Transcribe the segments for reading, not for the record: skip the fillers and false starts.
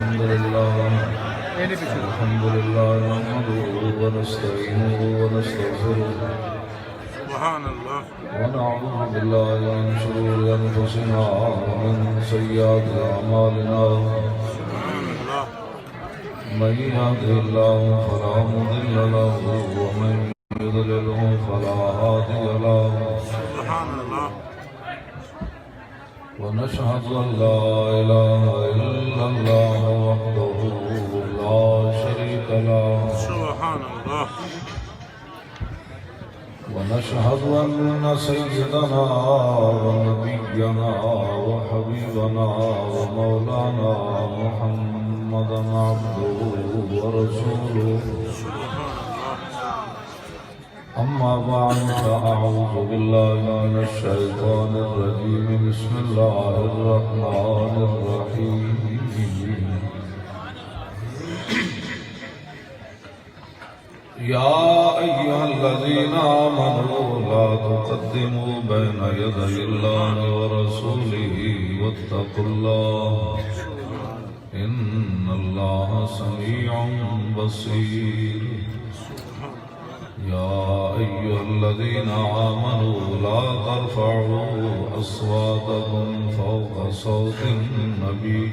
الحمد لله نحمده ونستعينه ونستغفره سبحان الله ونعوذ بالله من شرور أنفسنا ومن سيئات أعمالنا سبحان الله من يهده الله فلا مضل له ومن يضلله فلا هادي له سبحان الله ونشهد أن لا إله إلا الله وحده لا شريك له سبحان الله ونشهد أن سيدنا ونبينا وحبيبنا ومولانا محمدا عبده ورسوله أما بعد فأعوذ بالله من الشيطان الرجيم بسم الله الرحمن الرحيم يا أيها الذين آمنوا لا تقدموا بين يدي الله ورسوله واتقوا الله إن الله سميع بصير يا أيها الذين آمنوا لا ترفعوا أصواتكم فوق صوت النبي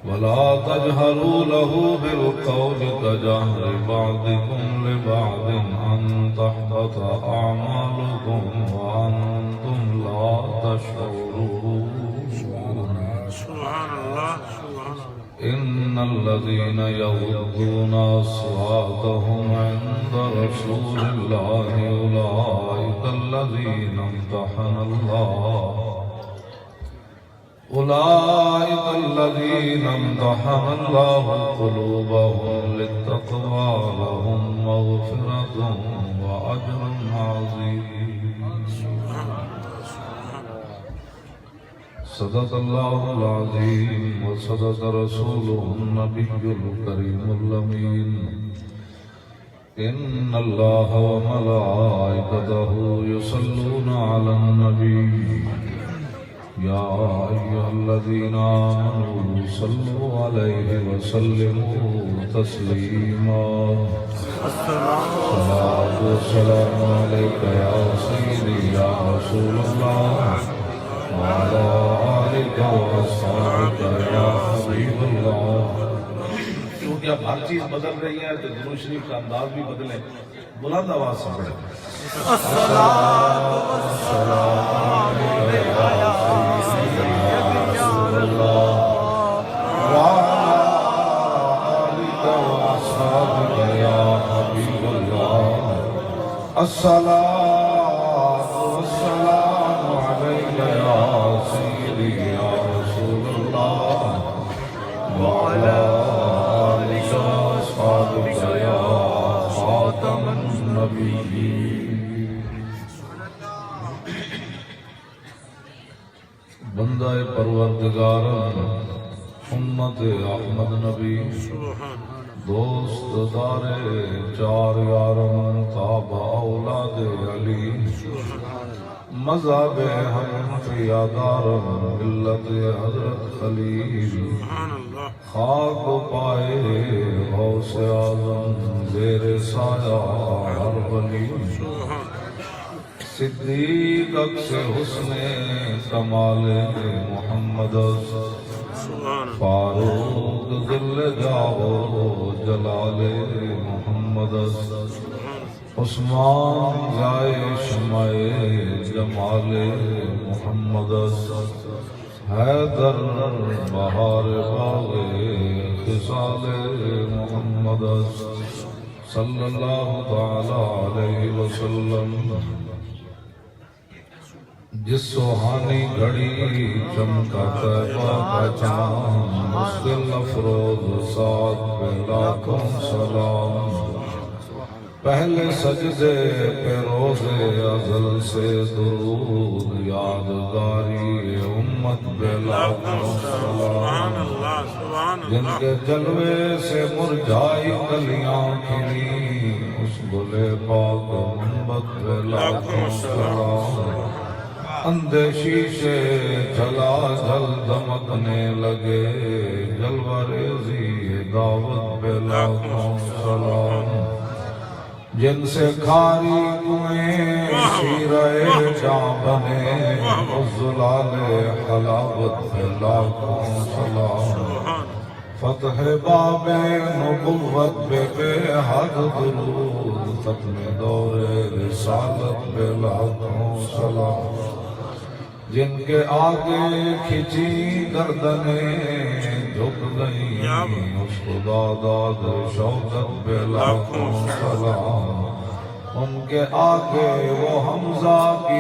ولا تجهروا له بالقول كجهر بعضكم لبعض أن تحبط أعمالكم وأنتم لا تشعرون سبحان الله إن الذين يغضون أصواتهم عند رسول الله أولئك الذين امتحن الله قلوبهم للتقوى لهم مغفرة وأجر عظيم صدق الله العظيم وصدق رسوله النبي الكريم الأمين إن الله وملائكته يصلون على النبي يا أيها الذين آمنوا صلوا عليه وسلموا تسليما الصلاة والسلام عليك يا سيدي يا رسول الله وعلى آلك وأصحابك يا حبيب الله کیونکہ اب ہر چیز بدل رہی ہے تو درود شریف کا انداز بھی بدلے بلند آواز سے پڑھیں الصلاة والسلام عليك يا سيدي يا رسول الله وعلى آلك وأصحابك يا خاتم النبيين بندہ پروردگار امت احمد نبی دوست دارے چار یارم تاب اولاد علی مذہب حنفی دارم ملت حضرت خلیل خاک پائے غوث اعظم زیر سایہ ہر ولی صدیق اکس حسن کمال محمد فاروق ذل جاو جلال محمد عثمان جائے شمع جمال محمد حیدر بہار باغ خصال محمد صلی اللہ تعالی علیہ وسلم جس سوہانی گھڑی چمکا طیبہ کا چاند مسکل افروز ساتھ پہ لاکھوں سلام پہلے سجدے پہ روز ازل سے درود یادگاری امت پہ لاکھوں سلام جن کے جلوے سے مرجھائی کلیاں کھلی اس گلے پاک محمد پہ لاکھوں سلام اندیشی سے جلا جل دمکنے لگے جلوہ ریزی دعوت پہ لاکھوں سلام جن سے کھاری کنویں شیرہ جاں بنے عزلال حلاوت پہ لاکھوں سلام فتح باب نبوت بے حد درود ختم دور رسالت پہ لاکھوں سلام جن کے آگے کھچی گردنیں جھک گئیں اس خدا داد شوکت پہ لاکھوں سلام ان کے آگے وہ حمزہ کی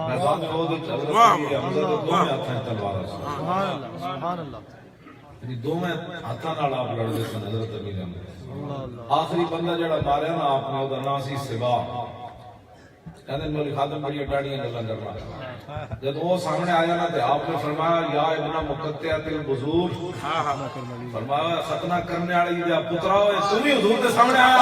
میدان میں وہ جو چل رہا ہے حمزہ تو دو میں آتا ہے تلوار سے دو میں ہاتھاں نال آپ لڑ دے سن حضرت ابھی جان آخری بندہ جڑا ماریا نا آپ نے وہ دا نام سی سبا کہتے ہیں مولی خادم بڑی اٹاڑیاں گلاں کرنا جب وہ سامنے آیا نا تو آپ نے فرمایا یا ابن مقطعۃ البذور فرمایا ختنہ کرنے والی دے پترا ہوئے تم ہی حضور کے سامنے آیا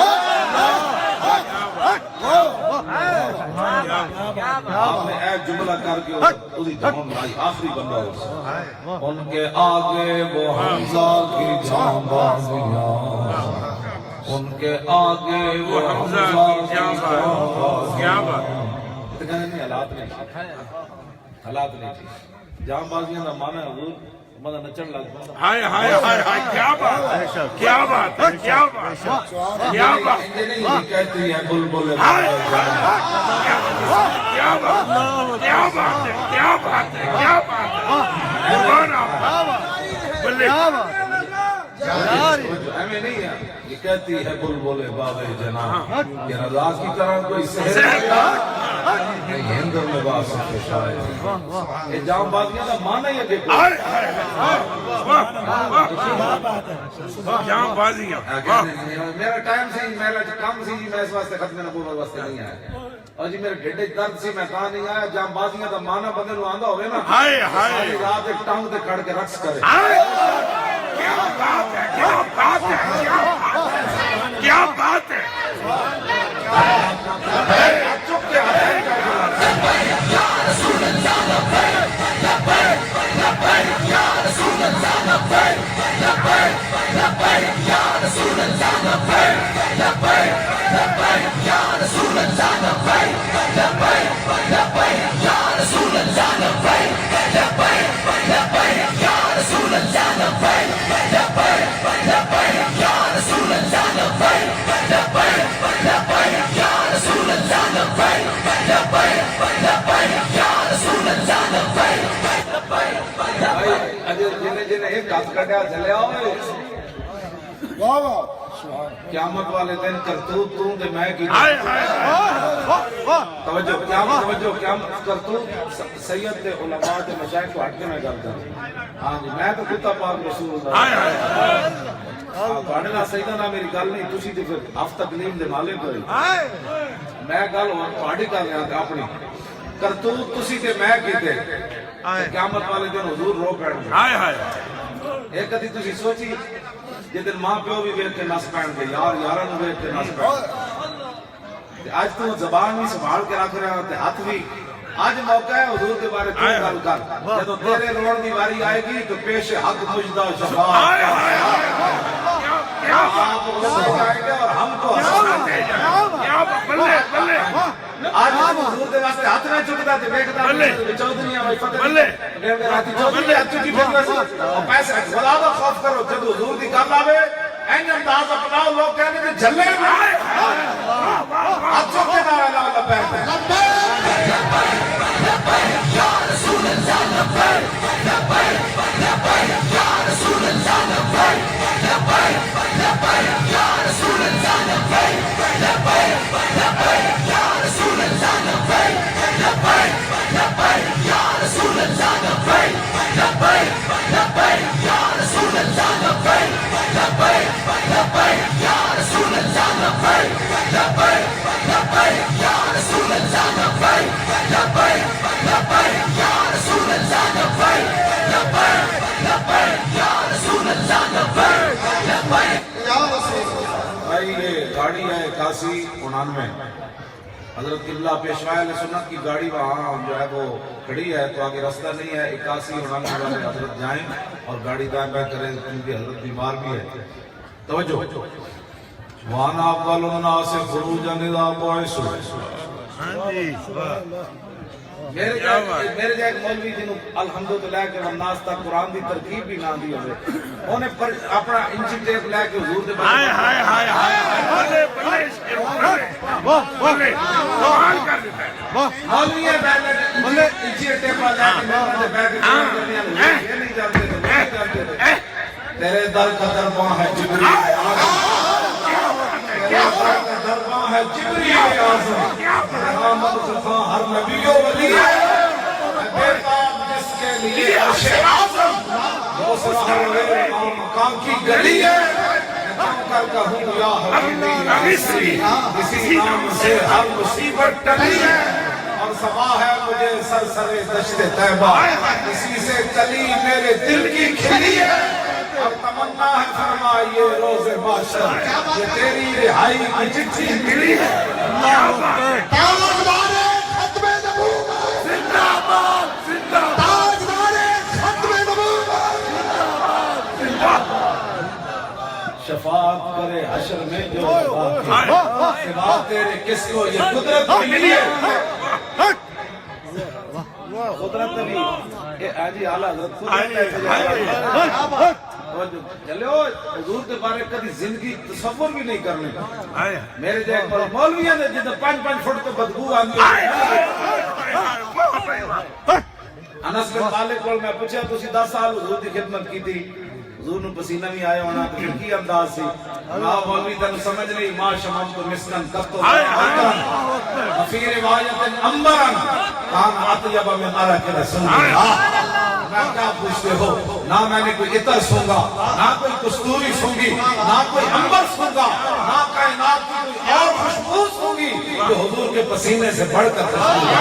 آپ نے اے جملہ کر کے اسی جان لائی آخری بندہ ہو ان کے آگے وہ حمزہ کی جان بازیاں ان کے آگے وہ حمزہ کی جان بازیاں نہیں حالات نہیں تھی جان بازیاں دا مانا ہے حضور مدہ نچڑ لگ ہائے ہائے ہائے ہائے کیا بات ہے کیا بات ہے کیا بات ہے کیا بات ہے نہیں کہتی ہے بلبل ہائے ہائے کیا بات ہے کیا بات ہے کیا بات ہے کیا بات ہے قربان آپ بلے ہمیں نہیں ہے یہ کہتی ہے بلبل باب جناح یہ رضا کی طرح کوئی سحر نہیں ہندر میں باسط کے شاعر یہ جام بازیاں دا مانا ہی ہے دیکھو جام بازیاں میرا ٹائم سی میرا کام سی میں اس واسطے ختم نبوت واسطے نہیں آیا اور جی میرے ڈھڈے درد سی میں کہاں نہیں آیا جام بازیاں دا مانا بندے نو آندا ہوئے نا ہائے ہائے ساری رات ایک ٹانگ تے کھڑ کے رقص کرے کیا بات ہے کیا بات ہے کیا بات ہے چپ کے ایک ہاتھ کٹیا چلے آؤ قیامت والے دن کرتوت تو تے میں کی توجہ قیامت کرتوت سید تے علماء تے مشائخ کو ہٹ کے میں کرتا ہاں جی میں تو خدا پاک رسول اللہ تواڈے نال سیدہ نال میری گل نہیں تسی تے پھر ہفتہ تقلیم دے مالک ہوئے میں گل تواڈی کر رہا تے اپنی کرتوت تسی تے میں کیتے قیامت والے دن حضور رو پڑ گئے ہائے ہائے ایک کدی تسی سوچی جدن ماں پیو بھی ویکھ کے نس پین گے یار یاراں نوں ویکھ کے نس پین اج تو زبان بھی سنبھال کے رکھ رہا تے ہاتھ بھی اج موقع ہے حضور کے بارے تو گل کر جدوں تیرے روڑ دی واری آئے گی تو پیش حق مجدہ شفاعت اور ہم کو آج حضور دے واسطے ہاتھ نہ چکدا تے ویکھدا چودھریاں وچ فتح راتی چودھری ہاتھ چکی پھرنا سی اور پیسے خدا دا خوف کرو جب حضور دی گل آوے این انداز اپناؤ لوگ کہنے تے جھلے ہاتھ چک کے نعرہ لا لبیک یا رسول اللہ لبیک لبیک لبیک یا رسول اللہ لبیک لبیک لبیک یا رسول اللہ لبیک لبیک لبیک یا رسول اللہ لبیک لبیک لبیک یا رسول اللہ لبیک لبیک لبیک یا رسول اللہ لبیک لبیک لبیک یا رسول اللہ لبیک لبیک لبیک یا رسول اللہ لبیک لبیک لبیک یا رسول اللہ لبیک لبیک لبیک یا رسول اللہ لبیک لبیک یا رسول اللہ. بھائی یہ گاڑی ہے 8199 حضرت قبلہ پیشوا علیہ سنت کی گاڑی وہاں جو ہے وہ کھڑی ہے، تو آگے راستہ نہیں ہے، 81 اور 99 والے حضرت جائیں اور گاڑی دائیں بائیں کریں کیونکہ حضرت بیمار بھی ہے. توجہ. وانا اول الناس خروجا اذا بعثوا. میرے جائے ایک مولوی جنہوں الحمدللہ کہ الناس تک قرآن دی ترکیب بھی نہ دی ہوئے، انہیں پر اپنا انچی ٹیپ لے کے حضور دے ہائے ہائے ہائے ہائے بلے بلے سوال کر دیتا ہے مولوی ہے بیٹھے انچی ٹیپ لے کے میرے دے بیٹھ کے یہ نہیں جانتے تھے، نہیں جانتے تھے. تیرے در کا درباں ہے جبریل اعظم، تیرے در کا درباں ہے جبریل اعظم. محمد صفا ہر نبی و ولی ہے، بیتاب جس کے لیے عرش اعظم، وہ سرحر مقام کی گلی ہے. کر کہوں یا حبیبی اسی نام سے ہر مصیبت ٹلی ہے، اور صبا ہے مجھے سرسرے دشت طیبہ، اسی سے کلی میرے دل کی کھلی ہے. اور تمنا ہے فرمائیے روز محشر یہ تیری رہائی کی چٹھی ملی ہے. تاجدار ختم نبوت زندہ باد زندہ تاجدار ختم نبوت شفاعت کرے حشر میں جو سوا تیرے کس کو یہ قدرت ملی ہے. قدرت نہیں کہ آجی اعلیٰ حضرت قدرت چلو حضور کے بارے کدی زندگی تصور بھی نہیں کرنے کا. میرے جائے پر مولویاں نے جدہ 5 فٹ تو بدبو آنگی. انس بن مالک کو میں پوچھا تو 10 سال حضور کی خدمت کی تھی، حضور نے پسینہ بھی آیا ہونا تو پھر کی انداز سی. مولوی تن سمجھ نہیں ما شمم تو مسکن کفتو فی روایت امبرن کان عطیب من عرق رسول اللہ. میں کیا پوچھتے ہو؟ نہ میں نے کوئی عطر سونگا، نہ کوئی کستوری سونگی، نہ کوئی امبر سونگا، نہ کائنات کی کوئی اور خوشبو سونگی جو حضور کے پسینے سے بڑھ کر خوشبو ہے.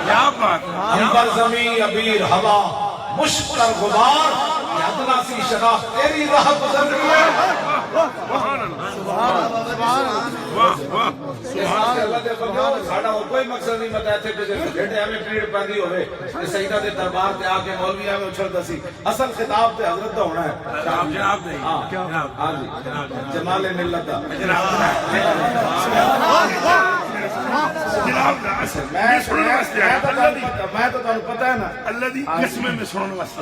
کیا بات ہے. امبر زمین عبیر ہوا مشک اور غبار ادنا سی شناخت تیری راہ گزر رہی ہے. ساڑھا اور کوئی مقصد نہیں بتایا تھے کہ بیٹے ہمیں پیڑ پیدی ہوئے کہ سیدہ دے دربار تے آکے مولوی ہمیں اچھل دسی. اصل خطاب تے حضرت دا ہونا ہے. جناب نہیں ہاں جی جمال ملت دا جناب میں سننے واسطے آیا. میں تو تمہیں پتہ ہے نا اللہ دی قسم میں سننے واسطے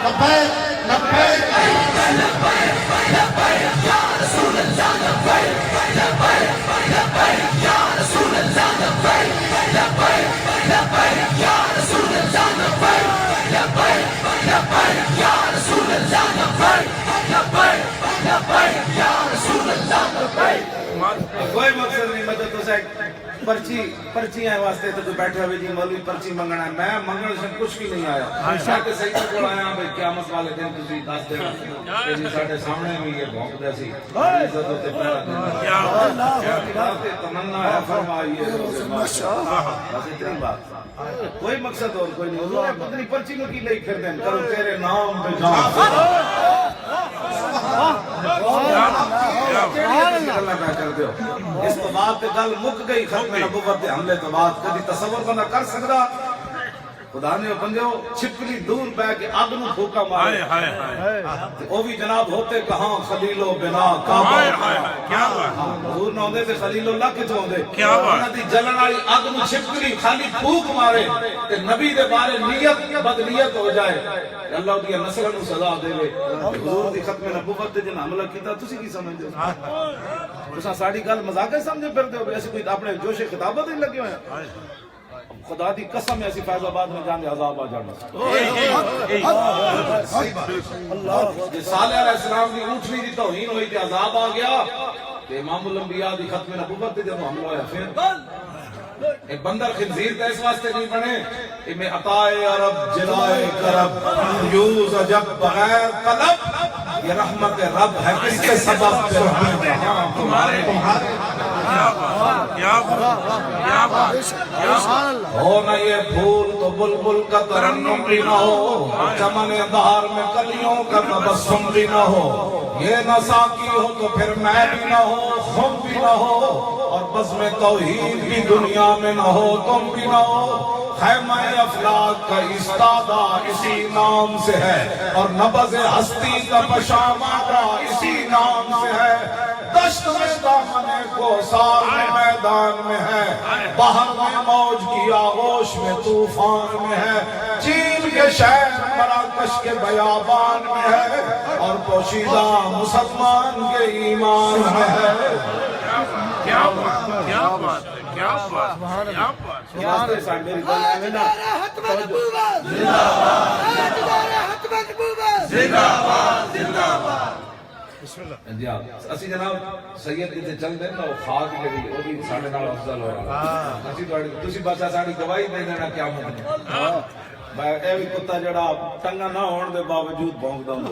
لبیک لبیک یا رسول اللہ لبیک لبیک لبیک یا رسول اللہ لبیک لبیک لبیک یا رسول اللہ لبیک لبیک لبیک یا رسول اللہ لبیک لبیک لبیک یا رسول اللہ لبیک. کوئی مقصد نہیں. مجھے تو سے پرچی ہیں واسطے تو بیٹھے ہوئے جی مولوی پرچی منگنا ہے. میں منگنے سے کچھ بھی نہیں آیا. میں کہ سیدہ کو آیا بھئی قیامت والے دن تسی دس دے کہ جی ساڑھے سامنے بھی یہ بھونک دے سی عزت ہوتے پہلا دن تمنا ہے فرمائیے بس اتنی بات. کوئی مقصد اور کوئی نہیں. حضور نے پتنی پرچی میں کی لئی پھر دیں کرو تیرے نام پہ جان اس تو بعد تے گل مک گئی. ختم نبوت دے حملے تو بعد کدی تصور بنا کر سکتا خدا نے بندے ہو چھپلی دور بہ کے آگ نو پھوکا مارے. وہ بھی جناب ہوتے کہاں خلیل و بنا کعبہ. کیا بات. حضور نہ ہوندے تے خلیل اللہ کتوں ہوندے. کیا بات. انہاں دی جلن والی اگ نو چھپلی خالی پھوک مارے تے نبی دے بارے نیت بد نیت ہو جائے اللہ دی نسل نو سزا دے وے. حضور دی ختم نبوت تے جن حملہ کیتا تسی کی سمجھدے ہو؟ تساں ساڈی گل مذاق سمجھے پھردے ہو ایسے کوئی اپنے جوش خطابت ہی لگے ہوئے ہیں. خدا دی قسم ایسی فیض آباد میں جانے عذاب آ جانا. صالح علیہ السلام دی اونٹنی دی توہین ہوئی تے عذاب آ گیا تے امام الانبیاء دی ختم نبوت تے جب حملہ ہویا پھر ایک بندر خنزیر کا اس واسطے نہیں بنے میں عطائے عرب جلائے کرب یوز عجب بغیر طلب یہ رحمت رب ہے کس کے سبب پہ تمہارے ہو نہ یہ پھول تو بلبل کا ترنم بھی نہ ہو، چمن بہار میں کلیوں کا تبسم بھی نہ ہو، یہ نہ ساقی ہو تو پھر میں بھی نہ ہو، خم بھی نہ ہو، اور بزم توحید بھی دنیا میں نہ ہو، تم بھی نہ ہو۔ خیمہ افلاک کا استادہ اسی نام سے ہے، اور نبض ہستی کا پشامادہ اسی نام سے ہے۔ دشت میں دامن کوثر میں میدان میں ہے، بحر میں موج کی آغوش میں طوفان میں ہے، چین کے شہر مراکش کے بیابان میں ہے، اور پوشیدہ مسلمان کے ایمان میں ہے۔ کیا بات، کیا بات، کیا بات، کیا بات۔ جی اسی جناب سید جی چل دیں نا وہ خاک جڑی وہ بھی ساڈے نال افضل ہو رہا اسی تسی بس ساڈی گواہی دے دینا کیا مطلب میں اے بھی کتا جڑا ٹنگا نہ ہون دے باوجود بھونکدا ہوں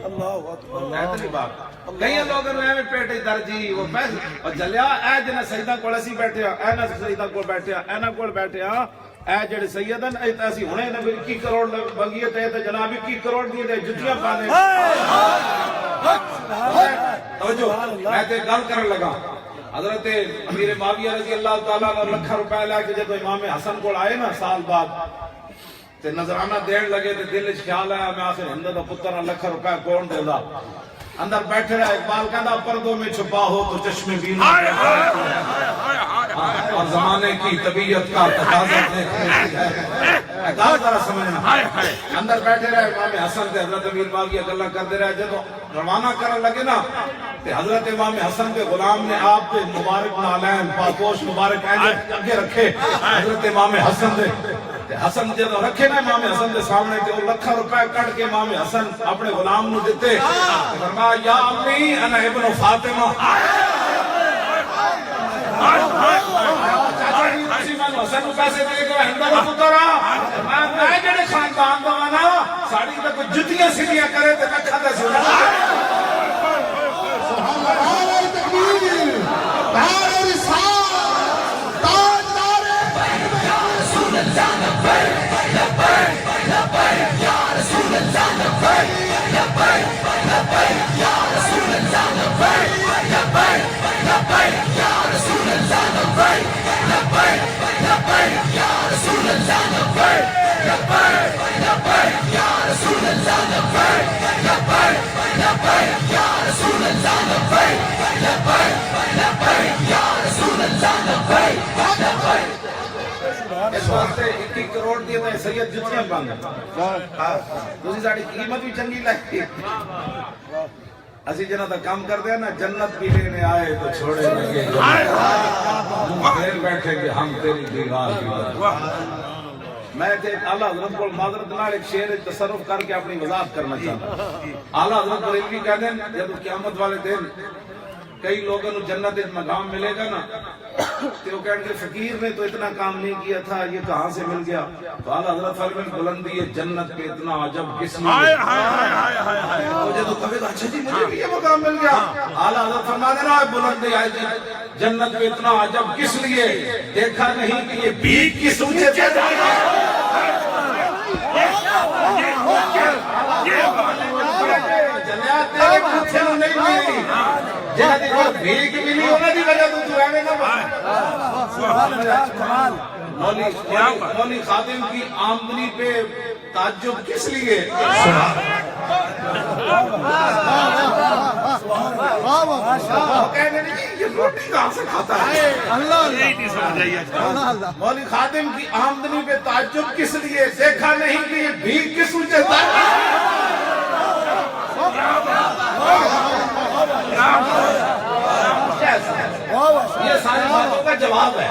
اللہ اکبر ایتنی بات کئی لوگاں نوں ایویں پیٹ درجی وہ پیسے اور جلیا اے جنا سیداں کول اسی بیٹھے ہاں اے نہ سیداں کول بیٹھے ہاں اے نہ کول بیٹھے ہاں اے جڑے سید ہیں اے اسی ہنے نہ 21 کروڑ بنگیے تے جناب 21 کروڑ دی جُتیاں پانے توجہ میں تے گل کرن لگا حضرت امیر معاویہ رضی اللہ تعالیٰ عنہ لکھاں روپے لے کے جدوں امام حسن کو آئے نا سال بعد تے نظرانہ دین لگے تے دل وچ خیال آیا میں آخر ہند دا پتر لکھاں روپے کون دیندا اندر بیٹھے رہا اقبال کہندا پردوں میں چھپا ہو تو چشم بینوں اور زمانے کی طبیعت کا تقاضا دیکھنے ہے گل ذرا سمجھنا اندر بیٹھے رہے امام حسن تے حضرت امیر معاویہ گلاں کردے رہے جدوں روانہ کرن لگے نا تے حضرت امام حسن کے غلام نے آپ کے مبارک نالین پاپوش مبارک آگے رکھے حضرت امام حسن دے حسن جدوں رکھے نا امام حسن دے سامنے تے وہ لکھاں روپے کٹ کے امام حسن اپنے غلام نو دتے فرمایا یا امی انا ابن فاطمہ چاچا جی تسی مینوں حسن نو پیسے دے کے ہندا دا پتر میں جڑے خاندان دا نا ساڈی تے کوئی جُتیاں سیدھیاں کرے تے میں کھادا سی اس واسطے 21 کروڑ دی تے سید جُتیاں بند تسی ساڈی قیمت بھی چنگی لگی اسی جنہ دا کام کردے ہیں نا جنت بھی لینے آئے تو چھوڑے لگے پھر بیٹھے کہ ہم تیری دیوار کی میں اعلیٰ حضرت کو معذرت نال ایک شعر تصرف کر کے اپنی وضاحت کرنا چاہتا اعلیٰ حضرت بریلوی کہتے ہیں جب قیامت والے دن کئی لوگوں کو جنت مقام ملے گا نا تو وہ کہیں گے فقیر نے تو اتنا کام نہیں کیا تھا یہ کہاں سے مل گیا تو اعلیٰ حضرت فرمائیں بلندی جنت پہ اتنا عجب کس لیے مجھے تو کہے گا اچھا جی مجھے بھی یہ مقام مل گیا اعلیٰ حضرت فرماتے ہیں بلندی جنت پہ اتنا عجب کس لیے دیکھا نہیں کہ یہ بھیک کس اونچے سے جنات تیرے پوچھے نہیں ملی جنہاں دی کوئی بھیک ملی انہاں دی وجہ تو ایویں نہ مولی خادم کی آمدنی پہ تعجب کس لیے روٹی کہاں سے کھاتا ہے مولی خادم کی آمدنی پہ تعجب کس لیے دیکھا نہیں کہ یہ بھیک کس اونچے یہ ساری باتوں کا جواب ہے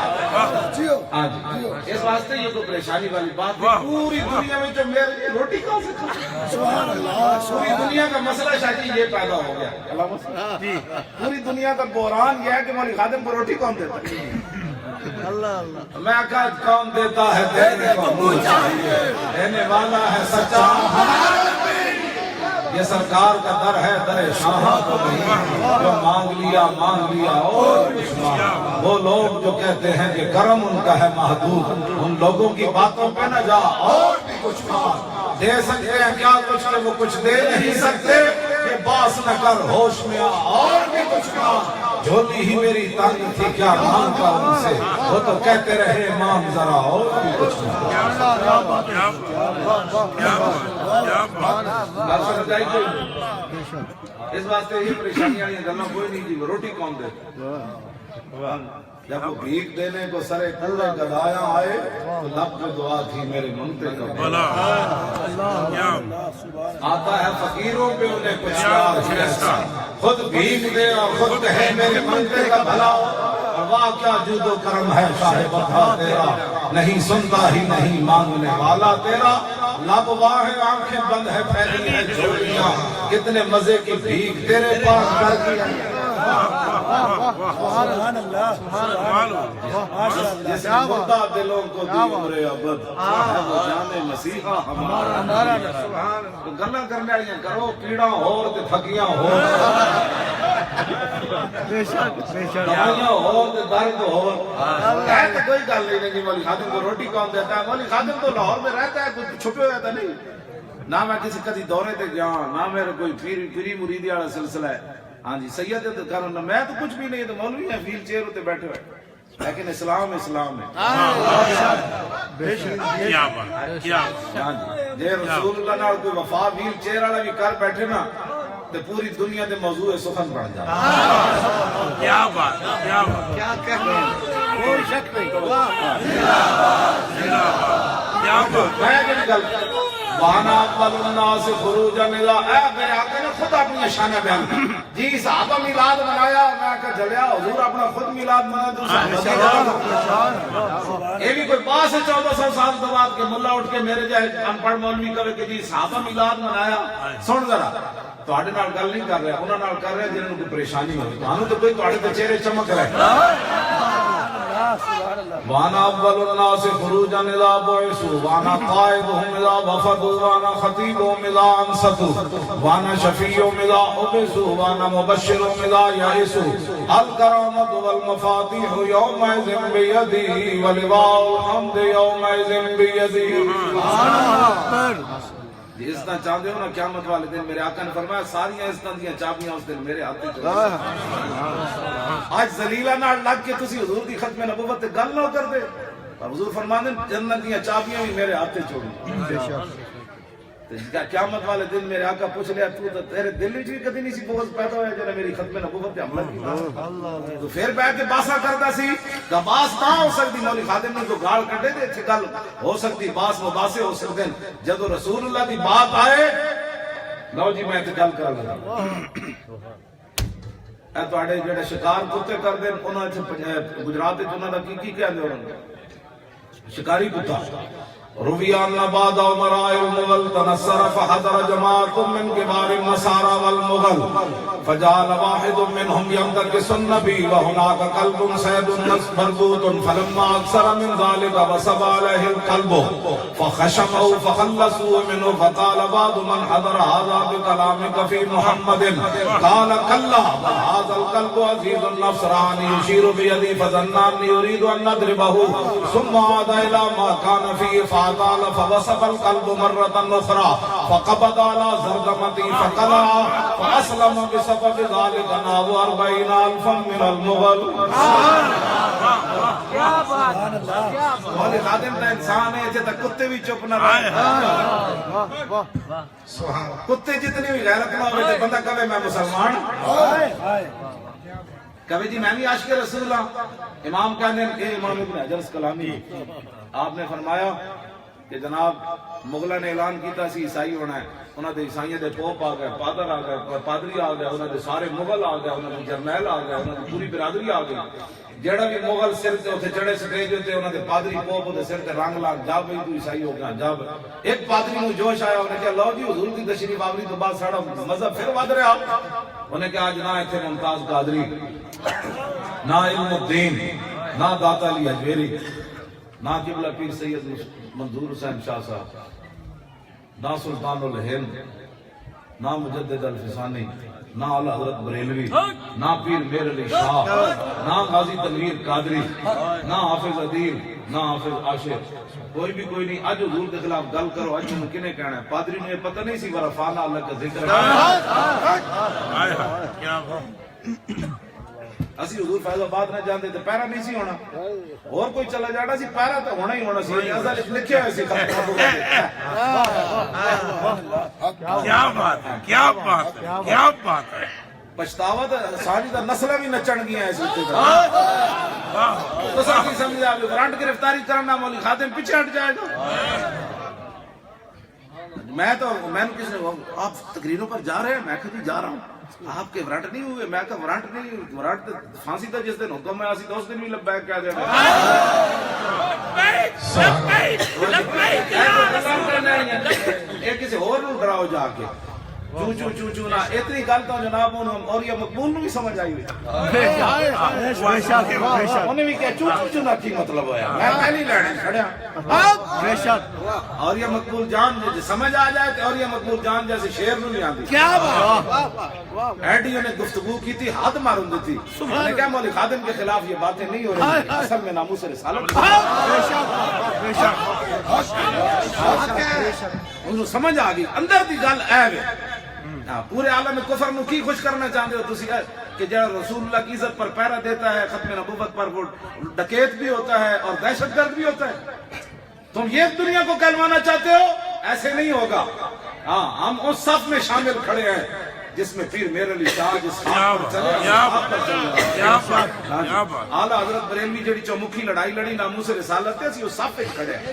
اس واسطے یہ تو پریشانی والی بات ہے پوری دنیا میں جو میرے روٹی کہاں سے کھاتا پوری دنیا کا مسئلہ شاید یہ پیدا ہو گیا پوری دنیا کا بحران یہ ہے کہ مولی خادم کو روٹی کون دیتا میں کہا کون دیتا ہے دینے کو منہ چاہیے دینے والا ہے سچا یہ سرکار کا در ہے، در شاہ تو نہیں، جو مانگ لیا اور کچھ مانگ۔ وہ لوگ جو کہتے ہیں کہ کرم ان کا ہے محدود، ان لوگوں کی باتوں پہ نہ جا، اور بھی کچھ مانگ۔ دے سکتے ہیں کیا کچھ کہ وہ کچھ دے نہیں سکتے، کہ باس نہ کر ہوش میں آ، اور بھی کچھ مانگ۔ جھولی ہی میری تنگ تھی کیا مانگتا ان سے، وہ تو کہتے رہے مانگ ذرا، اور بھی کچھ مانگ۔ بات سمجھ آئی کوئی؟ اس واسطے یہ پریشانیاں یہ گلنا کوئی نہیں جی، روٹی کون دے؟ جب وہ بھیک دینے کو سرے کلے گدایا آئے تو لب پہ دعا تھی میرے منگتے کا۔ آتا ہے فقیروں پہ انہیں کچھ یار کیسا، خود بھیک دے اور خود کہے میرے منگتے کا بھلا، اور واہ کیا جود و کرم ہے شاہ بطا تیرا، نہیں سنتا ہی نہیں مانگنے والا تیرا، لب واہ ہے آنکھیں بند ہے پھیلی ہے جھولیاں، کتنے مزے کی بھیک تیرے پاس کر دیا۔ سبحان اللہ، سبحان اللہ، جس نے مردہ دلوں کو دی عمر ابد، وہ جان مسیحا ہمارا۔ تو گلہ کرنے آئیاں کرو، پیڑاں ہور تے تھکیاں ہور، دوائیاں ہور تے درد ہور۔ ہے تو کوئی گل نہیں جی مولی خادم کو روٹی کون دیتا ہے؟ مولی خادم تو لاہور میں رہتا ہے، کوئی چھپے ہوتا نہیں۔ نہ میں کسی کدی دورے تے گیا، نہ میرے کوئی پیری مریدی والا سلسلہ ہے۔ ہاں جی سید تو کرنا، میں تو کچھ بھی نہیں، تو مولوی ہیں ویل چیئر ہوتے بیٹھے ہوئے، لیکن اسلام اسلام ہے۔ ہاں جی جے رسول اللہ نال کوئی وفا ویل چیئر والا بھی کر بیٹھے نا تو پوری دنیا دے موضوع سخن بن جائے۔ کیا بات، کیا بات، کیا کہتے ہیں، کوئی شک نہیں۔ کیا بات۔ میں جن گل وانا اول الناس خروجا ملا، اے میرے آقا نے خود اپنی شانہ بیان جی صحابہ میلاد منایا، میں کہا جلیا حضور اپنا خود میلاد منا دو صحابہ۔ یہ بھی کوئی پاس ہے 1400 سال کے بعد کہ ملا اٹھ کے میرے جائے ان پڑھ مولوی کہے کہ جی صحابہ میلاد منایا۔ سن ذرا تواڈے نال گل نہیں کر رہا، انہاں نال کر رہا جنہاں نوں کوئی پریشانی ہوئی، تانوں تو کوئی تواڈے تے چہرے چمک رہے۔ وانا اول الناس خروجا اذا بعثوا، وانا قائدهم اذا وفدوا، وانا خطيبهم اذا انصتوا، وانا شفيعهم اذا عبسوا، وانا مبشرهم اذا يئسوا، الكرامة والمفاتيح يومئذ بيدي، ولواء الحمد يومئذ بيدي۔ اس طرح چاہتے ہو نا قیامت والے دن میرے آقا نے فرمایا ساریاں اس طرح دیا چابیاں اس دن میرے ہاتھ چ۔ آج ذلیلہ نال لگ کے تسی حضور دی ختم نبوت تے گل نہ کر دے، حضور فرماندے جنت دیاں چابیاں بھی میرے ہاتھ چھوڑی۔ قیامت والے دن میرے آقا پوچھ لیا تو تیرے دل وچ بھی کدی نہیں سی بغض پیدا ہویا جڑا میری ختم نبوت تے حملہ کیتا، تو پھر بیٹھ کے باسا کردا سی۔ کہ باس نہ ہو سکتی مولی خادم نے تو گال کڈے تے اچھی گل ہو سکتی، باس مباسے ہو سکتے ہیں جدو رسول اللہ دی بات آئے۔ لو جی میں تے گل کر لگا، اے تواڈے جڑے شکار کتے کردے انہاں گجرات وچ انہاں دا کی کہندے ہون شکاری کتا۔ روی ان بعد عمراء المغل تنصر فحضر جماعت من كبار النصارى والمغل فجعل واحد منهم ينتكس النبي وهناك قلب سيد مربوط، فلما اكثر من ذلك وصب عليه القلب فخشمه فخلصوا منه، فقال بعض من حضر هذا بكلامك في محمد قال كلا بل هذا القلب عزيز النفس، رآني يشير بيدي فظن اني اريد ان نضربه ثم عاد الى ما كان فيه فقال فوصف القلب مرة أخرى فقبض على زرقمتي فقلع فأسلم بسبب ذلك نحو 40,000 من المغل۔ مولی خادم تا انسان ہے ایسے تا کتے بھی چپ نہ رہے، کتے جتنی بھی غیرت نہ ہوئے تھے بندہ کہے میں مسلمان، کہے جی میں بھی عاشق رسول اللہ۔ امام کہنے امام ابن حجر اسقلانی آپ نے فرمایا کہ جناب مغلہ نے اعلان کیتا سی عیسائی ہونا ہے، انہاں دے عیسائیاں دے پوپ آ گئے، پادر آ گئے، پادری آ گئے، انہاں دے سارے مغل آ گئے، انہاں دے جرنیل آ گئے، انہاں دی پوری برادری آ گئی۔ جڑا بھی مغل سر تے اوتھے چڑھے سٹیج تے انہاں دے پادری پوپ دے سر تے رنگ لاگ جا بھئی تو عیسائی ہو گیا جا۔ ایک پادری نو جوش آیا، انہیں کہا لو جی حضور دی تشریف آوری تو بعد ساڑا مذہب پھر ود رہا۔ انہیں کہا آج نہ ایتھے ممتاز قادری، نہ علم الدین، نہ داتا علی حجویری، نہ قبلہ پیر سید منظور حسین شاہ صاحب، نہ سلطان الہند، نہ مجدد الفسانی، نہ اعلی حضرت بریلوی، نہ پیر میر علی شاہ، نہ غازی تنویر قادری، نہ حافظ عدیل، نہ حافظ عاشق، کوئی بھی کوئی نہیں. اج حضور کے خلاف گل کرو، اج انہوں کنے کہنا ہے؟ پادری نے پتہ نہیں سی ورفعنا اللہ کا ذکر ہے. اسی حضور فیض آباد نہ جاندے تے پیرا نہیں سی ہونا، اور کوئی چلا جانا سی، پیرا تو ہونا ہی ہونا سی. ازل لکھیا ہے سی. کیا بات ہے، کیا بات ہے، کیا بات ہے. پچھتاوا تو ساری دا نسلیں بھی نچن گیا ہے. تو سب کی سمجھ آ گئی، وارنٹ گرفتاری کرنا مولوی خادم پیچھے ہٹ جائے گا. میں نے کس نے آپ تقریروں پر جا رہے ہیں؟ میں کہتی جا رہا ہوں. آپ کے وارنٹ نہیں ہوئے؟ میں کہا وارنٹ نہیں، وارنٹ پھانسی تھا جس دن حکم ہے، اسی تو اس دن بھی لبیک کہہ دینا. ایک کسی اور نو ڈراؤ جا کے چو چو چو چو نہ اتنی گل تو جناب اور یہ مقبول نو بھی سمجھ آئی ہوئی. انہیں بھی کہا چو چو چو نہ کی مطلب ہویا. میں پہلی لڑنے کھڑیا اور یہ مقبول جان جیسے سمجھ آ جائے اور یہ مقبول جان جیسے شیر نو نہیں آتی. کیا بات ایڈیو نے گفتگو کی تھی، ہاتھ ماروں دی تھی. میں نے کہا مولوی خادم کے خلاف یہ باتیں نہیں ہو رہی، اصل میں ناموس رسالت. انہوں سمجھ آ گئی اندر دی گل اے وے. پورے عالم کفر نو کی خوش کرنا چاہتے ہو تسی کہ جڑا رسول اللہ کی عزت پر پہرا دیتا ہے، ختم نبوت پر وہ ڈکیت بھی ہوتا ہے اور دہشت گرد بھی ہوتا ہے. تم یہ دنیا کو کہلوانا چاہتے ہو؟ ایسے نہیں ہوگا. ہاں ہم اس صف میں شامل کھڑے ہیں جس میں پیر میر علی شاہ جس اعلیٰ حضرت بریلوی جڑی چومکھی لڑائی لڑی ناموس رسالت ہے، اسی اس صف پہ کھڑے ہیں.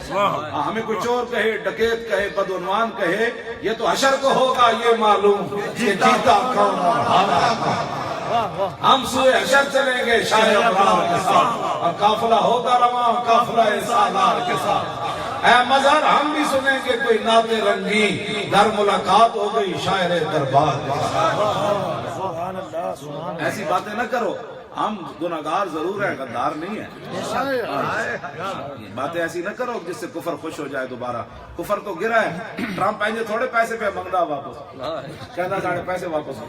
ہمیں کوئی چور کہے، ڈکیت کہے، بدعنوان کہے، یہ تو حشر کو ہوگا یہ معلوم کہ جیتا کون اور ہارا کون. ہم سوئے حشر چلیں گے شاہ ابرار کے ساتھ، اور قافلہ ہوگا رواں قافلہ سالار کے ساتھ. اے مظہر ہم بھی سنیں گے کوئی نعت رنگی، در ملاقات ہو گئی شاعر دربار کے ساتھ. ایسی باتیں نہ کرو. ہم گناہگار ضرور ہیں، غدار نہیں ہیں. باتیں ایسی نہ کرو جس سے کفر خوش ہو جائے. دوبارہ کفر تو گرا ہے. ٹرمپ آئیں تھوڑے پیسے پہ منگنا واپس کہنا ساڑھے پیسے واپس ہو.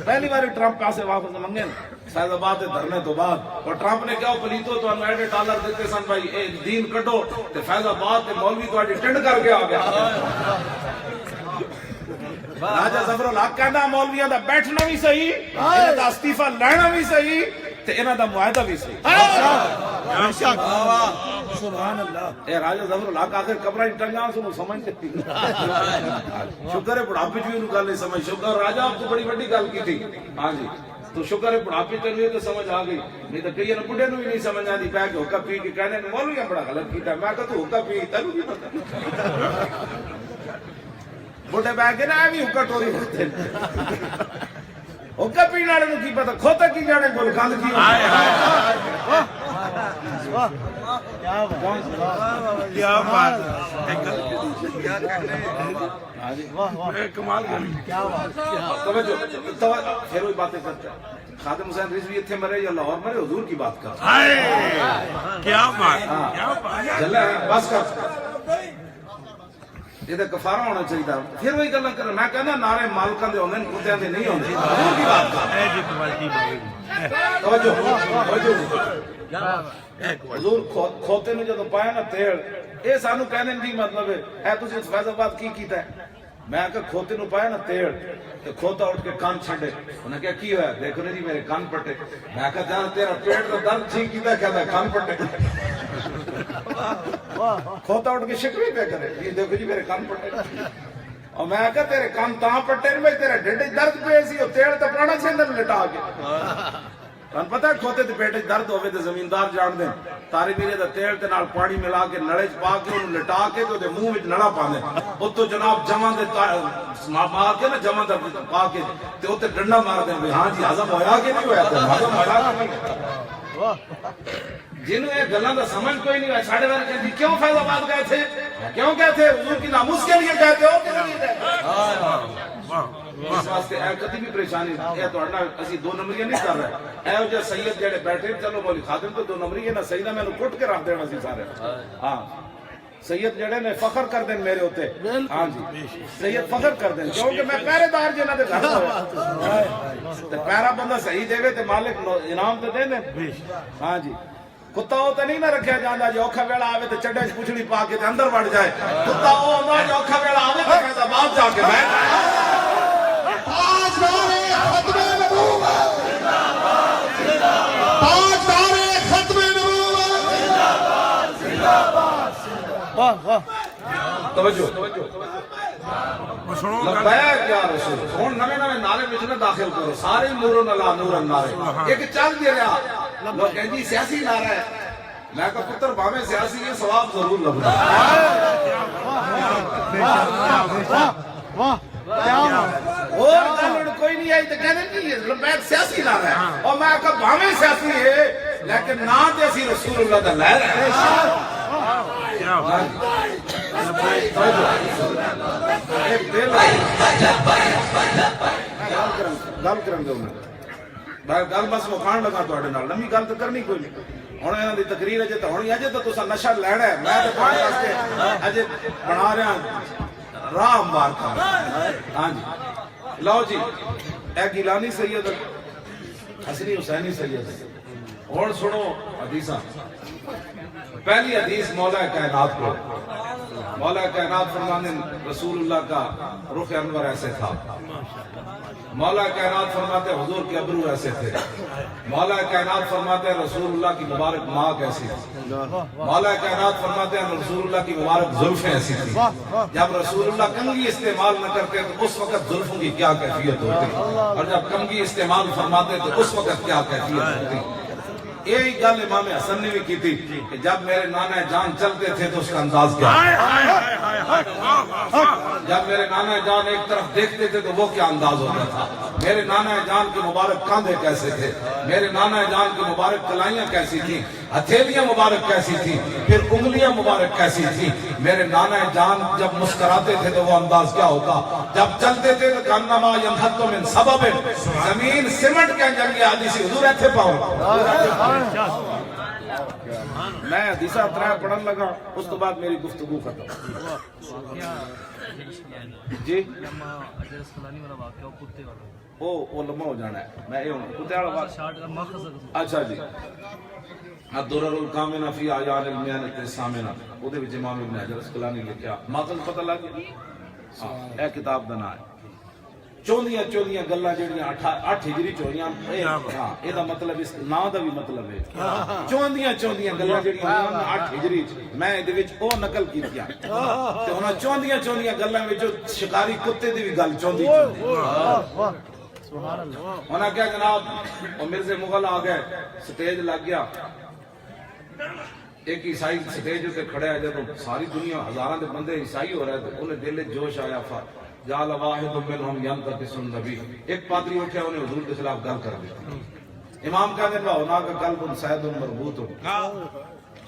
پہلی بار ٹرمپ پیسے واپس منگے فیض آباد دھرنے تو بعد. اور ٹرمپ نے کیا پلیتو تو ایڈے ڈالر دیتے سن بھائی ایک دین کٹو تو فیض آباد کے مولوی تو ٹنڈ کر کے آ گیا. راجہ ظفر الحق کہنا مولویاں دا بیٹھنا بھی صحیح، انہاں دا استعفیٰ لینا بھی صحیح تے انہاں دا معاہدہ بھی صحیح. سبحان اللہ. اے راجہ ظفر الحق آخر قبرہ ٹنگاں سنو سمجھ سکتی. شکر ہے بڑھاپے جو انہوں گل نہیں سمجھ. شکر راجہ آپ تو بڑی بڑی گل کی تھی. ہاں جی تو شکر ہے بڑھاپے چلے تو سمجھ آ گئی. نہیں تو کئی بڑھے نو بھی نہیں سمجھ آتی پہ کہ حکا پی کے کہنے مولویاں بڑا غلط کیتا. میں کہا تو حکا پی تینوں بھی پتہ بڑھے بہ کے نا بھی حکا ٹوری ہوتے ہیں. حکا پینے والے کی پتہ کھوتا کی جانے بول گند کی. کیا بات ہے، کمال کر. پھر وہی باتیں کرتے ہیں. خادم حسین رضوی اتھے مرے یا لاہور مرے، حضور کی بات کر. کیا بات، کیا بات. چلے بس کر یہ کفارہ ہونا چاہیے. پھر وہی گلا کر. میں کہنا نعرے مالکاں دے ہوندے کتےاں دے نہیں ہوندے. حضور کی بات کر. حضور کھوتے نے جدوں پایا نا تیل، اے سانو کہنے دی مطلب ہے اے تسی فیض آباد کی کیتا ہے. میں کہا کھوتے نو پایا نا تیل تو کھوتا اٹھ کے کان چھڑے. انہیں کہا کی ہوا؟ دیکھو نا جی میرے کان پٹے. میں کہا جان تیرا پیٹ کا درد ٹھیک کیتا ہے؟ کہتا ہے کان پٹے. کھوتا اٹھ کے شکوے پہ کرے یہ دیکھو جی میرے کان پٹے. اور میں کہا تیرے کان تاں پٹے میں تیرے ڈھڈ درد پہ سی اور تیل تے پرانا سے اندر لٹا کے. تن پتہ ہے کھوتے تے پیٹ درد ہوے تے زمیندار جان دے تاری میرے دا تیل تے نال پانی ملا کے نڑے چ پا کے اونوں لٹا کے تے دے منہ وچ نڑا پاندے. اوتو جناب جمع دے مار کے نا جمع دا پا کے تے اوتے ڈنڈا مار دے. ہاں جی ہضم ہویا کہ نہیں ہویا؟ تے ہضم ہویا کہ نہیں؟ جنہوں یہ گلاں دا سمجھ کوئی نہیں ہے. ساڑھے بار کہتی کیوں فیض آباد گئے تھے؟ کیوں گئے تھے؟ حضور کی ناموس کے لیے کہتے ہو کہ نہیں کہتے؟ اس واسطے اے کدی بھی پریشانی اے تہاڈا اسی دو نمبریاں نہیں کر رہے. اے جو سید جڑے بیٹھے چلو مولوی خادم تو دو نمبری ہے نا، سیدہ میں کٹ کے رکھ دینا سی سارے. ہاں سید جڑے نے فخر کر دیں میرے ہوتے ہاں جی سید فخر کر دیں کیونکہ میں پہرے دار جنہاں دے گھر ہویا تے پہرا بندہ صحیح دے تے مالک انعام تے دے دیں ہاں جی کتا وہ تو نہیں نہ رکھیا جاندہ جو اوکھا ویڑا آوے تے چڑھے پچھڑی پا کے تے اندر بڑھ جائے کتا وہ ہوندہ جو اوکھا ویڑا آوے تے کہتا باپ جا کے بیٹھ تاجدار ختم نبوت تاجدار ختم نبوت واہ واہ توجہ سنو لبیک یا رسول ہون نوے نوے نعرے میں جنہیں داخل کرو سارے نورن اللہ نورن نعرے ایک چل دیا رہا لوگ کہیں جی سیاسی نعرہ ہے میں کہا پتر باہمیں سیاسی یہ ثواب ضرور لگنا واہ کیا اور گلن کوئی نہیں آئی تو کہنے نہیں لبیک سیاسی نعرہ ہے اور میں کہا باہمیں سیاسی ہے لیکن نا جیسی رسول اللہ دا لہر ہے کیا گل کرن دو میں گل بس مکھان لگا تو نمی گل تو کرنی کوئی نہیں ہوں یہاں دی تقریر اجے تو ہونی اجے تو تسا نشہ لینا ہے میں تو تھوڑے واسطے اجے بنا رہا راہ مار کر ہاں جی لو جی اے گیلانی سید حسنی حسینی سید اور سنو حدیثاں پہلی حدیث مولا کائنات کو مولا کائنات فرمانے رسول اللہ کا رخ انور ایسے تھا مولا کائنات فرماتے حضور کے ابرو ایسے تھے مولا کائنات فرماتے رسول اللہ کی مبارک ماں کیسی تھی مولا کائنات فرماتے ہیں رسول اللہ کی مبارک زلفیں ایسی تھی جب رسول اللہ کنگھی استعمال نہ کرتے تو اس وقت زلفوں کی کیا کیفیت ہوتی اور جب کنگھی استعمال فرماتے تو اس وقت کیا کیفیت ہوتی یہی گل امام حسن نے بھی کی تھی کہ جب میرے نانا جان چلتے تھے تو اس کا انداز کیا جب میرے نانا جان ایک طرف دیکھتے تھے تو وہ کیا انداز ہوتا تھا میرے نانا جان کے مبارک کاندھے کیسے تھے میرے نانا جان کی مبارک کلائیاں کیسی تھیں ہتھیلیاں مبارک کیسی تھیں پھر انگلیاں مبارک کیسی تھیں میرے نانا جان جب مسکراتے تھے تو وہ انداز کیا ہوتا جب چلتے تھے تو کانما ینحط من سبب زمین سیمنٹ کے جنگی حدیثی حضور ایتھے پاؤ میں حدیثہ اترا پڑھن لگا اس تو بعد میری گفتگو ختم جی وہ لمحہ ہو جانا ہے میں یہ ہوں کتے والا بات اچھا جی الدرر الکامنہ فی اعیان المیانۃ الثامنہ وہ دے وچ امام ابن حجر اسقلانی لکھیا ماقل پتہ لگ گیا اے کتاب دا نام ہے چوندیاں چوندیاں گلاں جڑیاں 8 ہجری چوندیاں ہاں اے دا مطلب اس نام دا بھی مطلب ہے چوندیاں چوندیاں گلاں جڑیاں 8 ہجری میں دے وچ او نقل کیتیاں تے انہاں چوندیاں چوندیاں گلاں وچ شکاری کتے دی بھی گل چوندی انہاں کیا جناب او مرزا مغل آ گئے سٹیج لگ گیا ایک عیسائی سٹیج تے کھڑا ہے جب ساری دنیا ہزاراں دے بندے عیسائی ہو رہے تھے انہیں دل وچ جوش آیا جعل واحد منهم ينتقص النبی ایک پادری اٹھے انہیں حضور کے خلاف گل کر دی امام کہتے ہیں ہونا کا قلب سید مربوط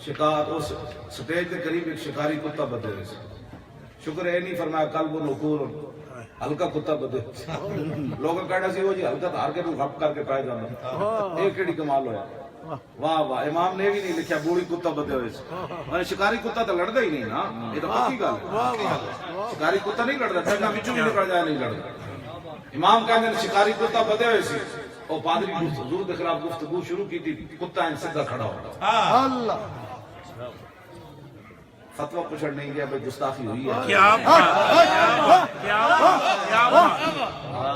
شکار اس سٹیج کے قریب ایک شکاری کتا بدے ہوئے سے شکر ہے نہیں فرمایا قلب نکور ہلکا کتا بدے لوگ کہنا سی وہ جی ہلکا دھار کے تو غپ کر کے پائے جانا ایک کیڑی کمال ہویا واہ واہ امام نے بھی نہیں لکھیا بوڑی کتا بدے ہوئے سے شکاری کتا تو لڑتا ہی نہیں نا یہ تو پکی گل ہے شکاری کتا نہیں لڑتا ٹھنڈا بچوں بھی نکل جائے نہیں لڑتا امام کہتے ہیں شکاری کتا بدے ہوئے سے اور پادری حضور کے خلاف گفتگو شروع کی تھی کتا ان سدھا کھڑا ہوتا اللہ فتوہ پچھڑ نہیں گیا بھئی گستاخی ہوئی ہے کیا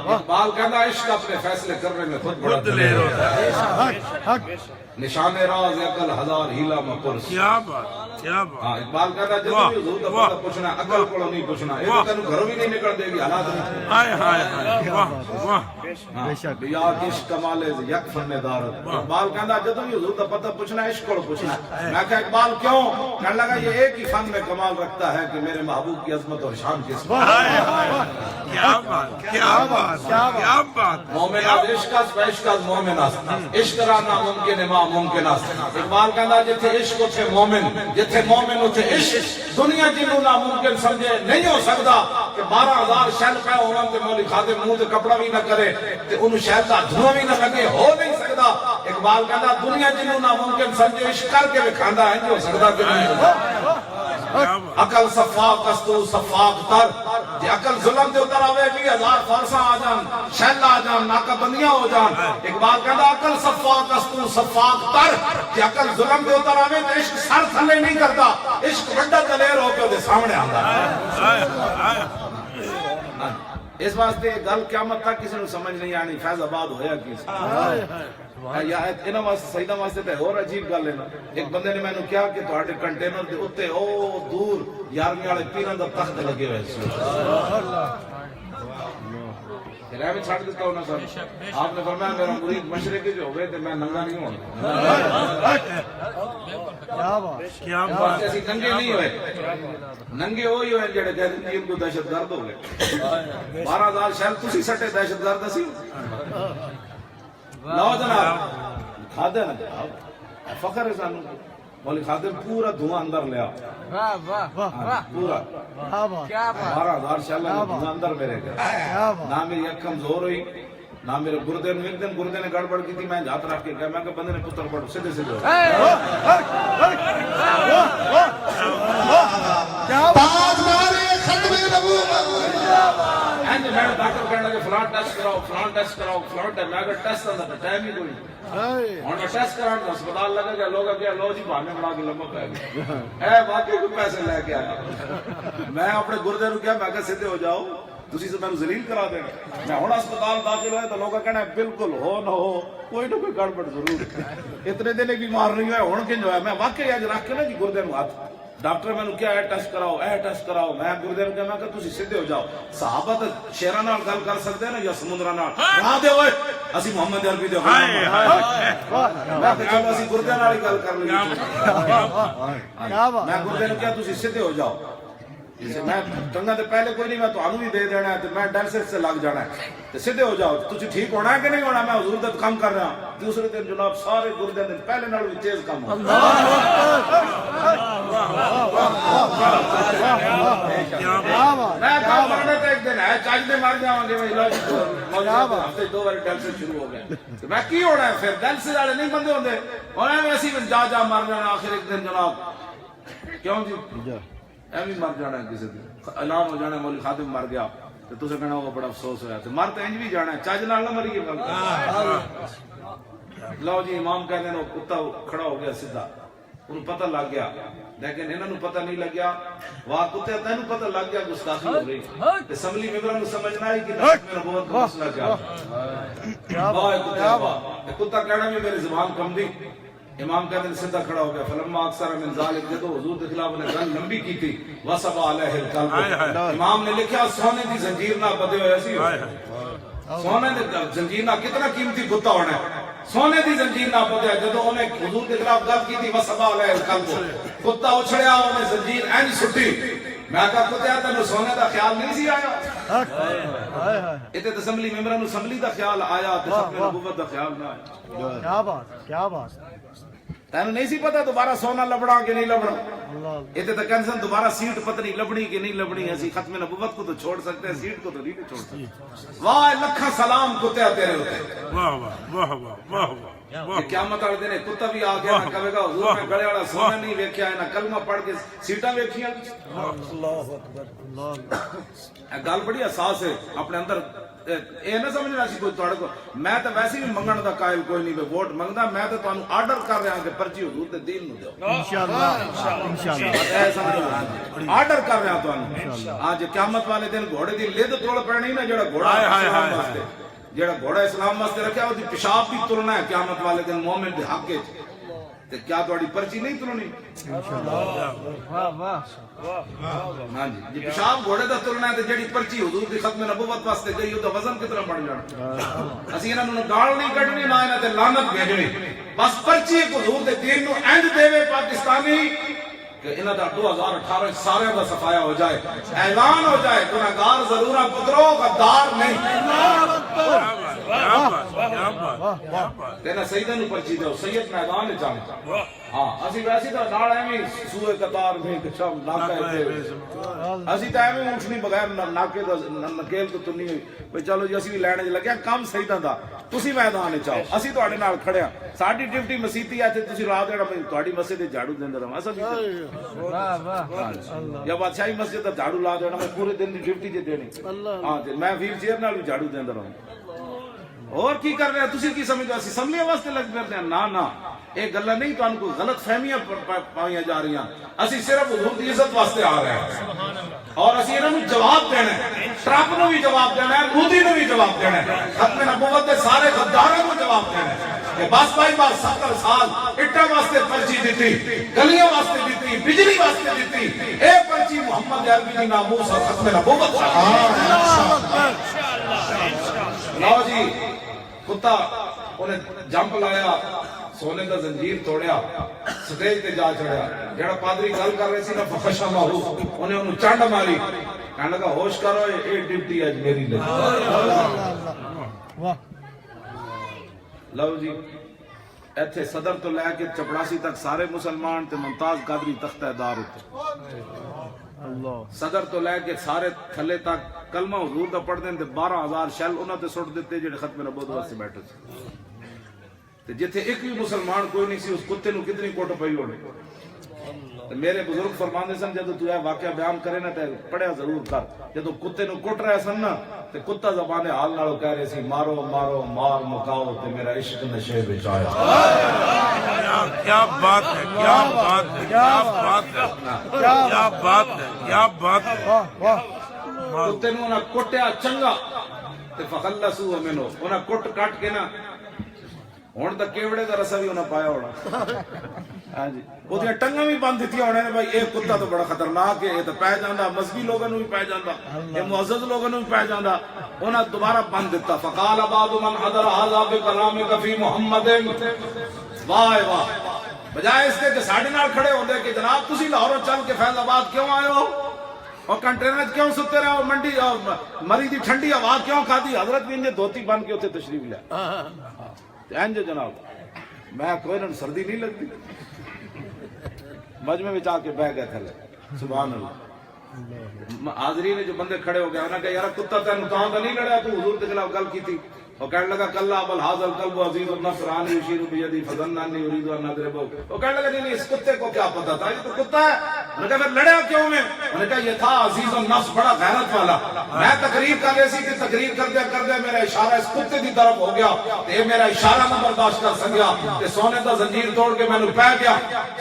اقبال کہنا عشق اپنے فیصلے کرنے میں خود بڑا دلیر ہوتا ہے نشان راز عقل ہزار ہیلا مکر کیا بات کیا بات اقبال کہتا ہے جب بھی حضور کا پتہ پوچھنا عقل کو نہیں پوچھنا یہ تو تینوں گھروں بھی نہیں نکل دے گی حالات نہیں ہائے ہائے ہائے واہ واہ یا عشق کمال یک فن دارت اقبال کہتا ہے جب بھی حضور کا پتہ پوچھنا عشق کو پوچھنا میں کہا اقبال کیوں کہنے لگا یہ ایک ہی فن میں کمال رکھتا ہے کہ میرے محبوب کی عظمت اور شان کس میں کیا بات کیا بات کیا بات مومنات عشق عشق مومنات عشق را ناممکن ما ممکنات اقبال کہتا جتھے عشق تھے مومن جتھے مومن تھے عشق دنیا جنوں ناممکن سمجھے نہیں ہو سکتا کہ 12,000 شہل پہ ہونا تے مولی کھاتے منہ تے کپڑا بھی نہ کرے تے انہوں شہل کا دھواں بھی نہ لگے ہو نہیں سکتا اقبال کہتا دنیا جنوں ناممکن سمجھے عشق کر کے بھی کھاندا ہے جو ہو سکتا کہ نہیں عقل صفاق استو صفاق تر جی عقل ظلم دے اتر آوے 20,000 فارساں آ جان شیل آ جان ناکہ بندیاں ہو جان اقبال کہتا عقل صفاق استو صفاق تر جی عقل ظلم دے اتر آوے تو عشق سر تھلے نہیں کرتا عشق بڑا دلیر ہو کے دے سامنے آتا اس واسطے گل قیامت تک کسی نے سمجھ نہیں آنی فیض آباد ہویا کسی یا انہاں واسطے سیدہ واسطے تے اور عجیب گل ہے نا ایک بندے نے میں نے کہا کہ تہاڈے کنٹینر دے اوتے او دور 11ویں والے پیراں دا تخت لگے ہوئے سی پھر میں چھڑ دیتا ہوں نا سر آپ نے فرمایا میرا مرید مشرقی جو ہوئے تے میں ننگا نہیں ہونا کیا بات ایسی ننگے نہیں ہوئے ننگے ہوئی ہوئے جڑے کہتے ہیں ان کو دہشت گرد ہو گئے 12,000 شہر تسی سٹے دہشت گرد اسی لو جناب خادم فخر ہے سانو مولی خادم پورا دھواں اندر لیا واہ واہ واہ پورا کیا بات 12,000 شہر دھواں اندر میرے گئے نہ میری اک کمزور ہوئی نہ میرے گردے نے ایک دن گردے نے گڑبڑ کی تھی میں ہاتھ رکھ کے گیا میں کہ بندے نے پتر پڑھ سیدھے سیدھے میں ڈاکٹر کہنے لگے فلان ٹیسٹ کراؤ فلان ٹیسٹ کراؤ فلان ٹیسٹ میں اگر ٹیسٹ کرنا تو ٹائم ہی کوئی ہوں ٹیسٹ کرانا تو اسپتال لگے گا لوگ کیا لو جی بہانے بڑا کے لمبا پہ گیا واقعی کوئی پیسے لے کے آیا میں اپنے گردے نو کیا میں کہ سیدھے ہو جاؤ تسی سے میں ذلیل کرا دینا میں ہوں اسپتال داخل ہوئے تو لوگ کہنا ہے بالکل ہو نہ ہو کوئی نہ کوئی گڑبڑ ضرور اتنے دن بیمار نہیں ہوئے ہوں کنج ہوا میں واقعی اج رکھ کے نا جی گردے نو ہاتھ ڈاکٹر میں نے کیا اے ٹیسٹ کراؤ میں گردے نو کہنا کہ تسی سیدھے ہو جاؤ صحابہ تے شیراں نال گل کر سکدے نا یا سمندراں نال راہ دے ہوئے اسی محمد عربی دے میں کہ چلو اسی گردے نال ہی گل کر لئیے میں گردے نو کیا تسی سیدھے ہو جاؤ میں ٹنگا تے پہلے کوئی نہیں میں تو بھی دے دینا ہے تو میں ڈائلسس سے لگ جانا ہے تو سیدھے ہو جاؤ تجھے ٹھیک ہونا ہے کہ نہیں ہونا میں حضور دے کام کر رہا ہوں دوسرے دن جناب سارے گردے دن پہلے نال بھی تیز کام ہو میں کام کرنے تے ایک دن ہے چاج دے مار جاواں گے میں علاج ہفتے 2 بار ڈائلسس شروع ہو گئے تو میں کی ہونا ہے پھر ڈائلسس والے نہیں بندے ہوندے اور میں ایسی جا مار جانا آخر ایک دن جناب کیوں جی ایویں مر جانا ہے کسی دن اعلان ہو جانا ہے مولی خادم مر گیا تو تسے کہنا وہ بڑا افسوس ہوا تو مر تو انج بھی جانا ہے چاج نال نہ مریے لو جی امام کہتے ہیں وہ کتا کھڑا ہو گیا سیدھا انہوں پتہ لگ گیا لیکن انہوں پتہ نہیں لگ گیا واہ کتے تینوں پتہ لگ گیا گستاخی ہو رہی اسمبلی ممبروں کو سمجھنا ہے کہ نبوت کا مسئلہ کیا واہ کتا کہنا بھی میری زبان کم دی امام کہتے ہیں سیدھا کھڑا ہو گیا فلما اکثر من ذالک جدو حضور کے خلاف نے گل لمبی کی تھی وصب علیہ القلب امام نے لکھا سونے دی زنجیر نہ بدے ہوئے ایسی سونے دی زنجیر نہ کتنا قیمتی کتا ہونا ہے سونے دی زنجیر نہ بدے جدو انہیں حضور کے خلاف گل کی تھی وصب علیہ القلب کتا اچھڑیا انہیں زنجیر اینج سٹی میں کہا کتیا تینوں سونے دا خیال نہیں سی آیا اتنے اسمبلی ممبران اسمبلی دا خیال آیا تے ختم نبوت دا خیال نہ آیا کیا بات تینوں نہیں سی پتا دوبارہ سونا لبڑا کہ نہیں لبڑا اتنے تو کہتے ہیں دوبارہ سیٹ پتنی لبڑی کہ نہیں لبڑی ایسی ختم نبوت کو تو چھوڑ سکتے ہیں سیٹ کو تو نہیں چھوڑ سکتے واہ لکھا سلام کتے تیرے ہوتے قیامت والے دن کتا بھی آ گیا نہ کہے گا حضور میں گڑے والا سونا نہیں ویکھیا ہے نہ کلمہ پڑھ کے سیٹاں ویکھیاں اللہ اکبر گل بڑی حساس ہے اپنے اندر اے نہ سمجھنا سی کوئی تواڈے کو میں تے ویسے بھی منگن دا قائل کوئی نہیں ووٹ منگدا میں تے تانوں آرڈر کر رہا ہوں کہ پرچی حضور دے دین نو دیو انشاءاللہ اے سمجھو آرڈر کر رہا ہوں تانوں اج قیامت والے دن گھوڑے دی لد توڑ پڑنی نا جڑا گھوڑا اسلام واسطے جڑا گھوڑا اسلام واسطے رکھیا او دی پیشاب بھی تلنا ہے قیامت والے دن مومن دے حق وچ تے کیا تواڈی پرچی نہیں تلنی انشاءاللہ واہ واہ ہاں جی پیشاب گھوڑے دا تلنا ہے تے جڑی پرچی حضور دی ختم نبوت واسطے گئی او دا وزن کتنا بڑھ جانا اسی انہاں نوں گال نہیں کڈنی نہ انہاں تے لعنت بھیجنی بس پرچی حضور دے دین نو اینڈ دیوے پاکستانی کہ انہاں دا 2018 سارے دا صفایا ہو جائے اعلان ہو جائے گناہگار ضرور ہیں پترو غدار نہیں تینا سیدہ نو پرچی دو سید میدان چاہتا ہاں اسی ویسی تو نال ایویں سوئے قطار میں کچھ ناکا ہے اسی تو ایویں اونٹنی بغیر ناکے دا نکیل تو تنی ہوئی بھئی چلو جی اسی بھی لینے جی لگیا کام سیدہ دا تسی میدان چاہو اسی تو آڑے نال کھڑے ہیں ساڑھی ڈیوٹی مسیحی آتے تسی رات دیڑا میں توڑی مسجد جھاڑو دیں در ہم ایسا نہیں یا بادشاہی مسجد دا جھاڑو لا دیڑا میں پورے دن دی ڈیوٹی جے دینی ہاں جی میں ویل چیئر نال بھی جھاڑو دیں در ہم اور کی کر رہے ہیں تسی کی سمجھو اسی سمجھے واسطے لگ پھرتے ہیں نا ایک گلہ نہیں تو ان کو غلط فہمیاں پائیاں جا رہی ہیں اسی صرف حضور دی عزت واسطے آ رہے ہیں اور اسی انہوں نے جواب دینا ہے ٹرمپ نو بھی جواب دینا ہے مودی نو بھی جواب دینا ہے ختم نبوت دے سارے غداروں کو جواب دینا ہے کہ بس بھائی بس 70 سال اٹا واسطے پرچی دیتی گلیاں واسطے دیتی بجلی واسطے دیتی اے پرچی محمد عربی دی ناموس اور ختم نبوت لو جی کتا انہیں جمپ لایا سونے کا زنجیر توڑیا سٹیج تے جا چڑھیا جڑا پادری گل کر رہے سی نا فخشا ماہو انہیں انہوں چانڈ ماری کہنے لگا ہوش کرو اے ڈیوٹی اج میری لے لو جی ایتھے صدر تو لے کے چپڑاسی تک سارے مسلمان تے ممتاز قادری تختہ دار ہوتے صدر تو لے کے سارے تھلے تک کلمہ حضور دا پڑھ دیں تے 12,000 شیل انہوں تے سٹ دیتے جڑے ختم نبوت واسطے بیٹھے تھے جتھے ایک بھی مسلمان کوئی نہیں سی اس کتے نو کتنی کوٹ پئی ہونے میرے بزرگ فرماندے سن جدو تو یہ واقعہ بیان کرے نا تے پڑھیا ضرور کر جدو کتے نو کوٹ رہے سن نا تے کتا زبان حال نالو کہہ رہے سی مارو مارو مار مکاؤ تے میرا عشق نشے وچ آیا کیا بات ہے کیا بات ہے کیا بات ہے کیا بات ہے کیا بات ہے کتے نو انہاں کوٹیا چنگا تے فخلصو منو انہاں کوٹ کٹ کے نا ہن تک کیوڑے دا رسا بھی انہاں پایا ہونا ہاں جی وہ دیا ٹنگاں بھی بند دیتی ہونے نے بھائی یہ کتا تو بڑا خطرناک ہے یہ تو پہ جاندہ مذہبی لوگوں نے بھی پہ جاندہ یہ معزز لوگوں نے بھی پہ جاندہ انہاں دوبارہ بند دیتا فقال بعض من حضر هذا بکلامک فی محمد واہ واہ بجائے اس کے کہ ساڑھے نال کھڑے ہوندے کہ جناب تسی لاہوروں چل کے فیض آباد کیوں آئے ہو اور کنٹینر کیوں ستے رہے ہو منڈی مری دی ٹھنڈی ہوا کیوں کھا دی حضرت بھی انجھے دھوتی بن کے ہوتے تشریف لیا انجھے جناب میں کوئی نہ سردی نہیں لگتی مجمع میں چاہ کے بہ گئے تھے سبحان اللہ حاضرین نے جو بندے کھڑے ہو گئے انہوں نے کہا یار کتا تینوں کہاں تو نہیں لڑیا تو حضور کے خلاف گل کی تھی اور کہنے لگا کلا بل حاضر القلب عزیز النفر عنی یشیر بیدی فظننی اريد ان اضربه وہ کہنے لگا نہیں اس کتے کو کیا پتا تھا یہ تو کتا ہے انہوں نے کہا پھر لڑیا کیوں میں انہوں نے کہا یہ تھا عزیز النفس بڑا غیرت والا میں تقریر کر رہی سی کہ تقریر کردے میرا اشارہ اس کتے کی طرف ہو گیا تے میرا اشارہ نہ برداشت کر سکیا تے سونے کا زنجیر توڑ کے میں نے پہ گیا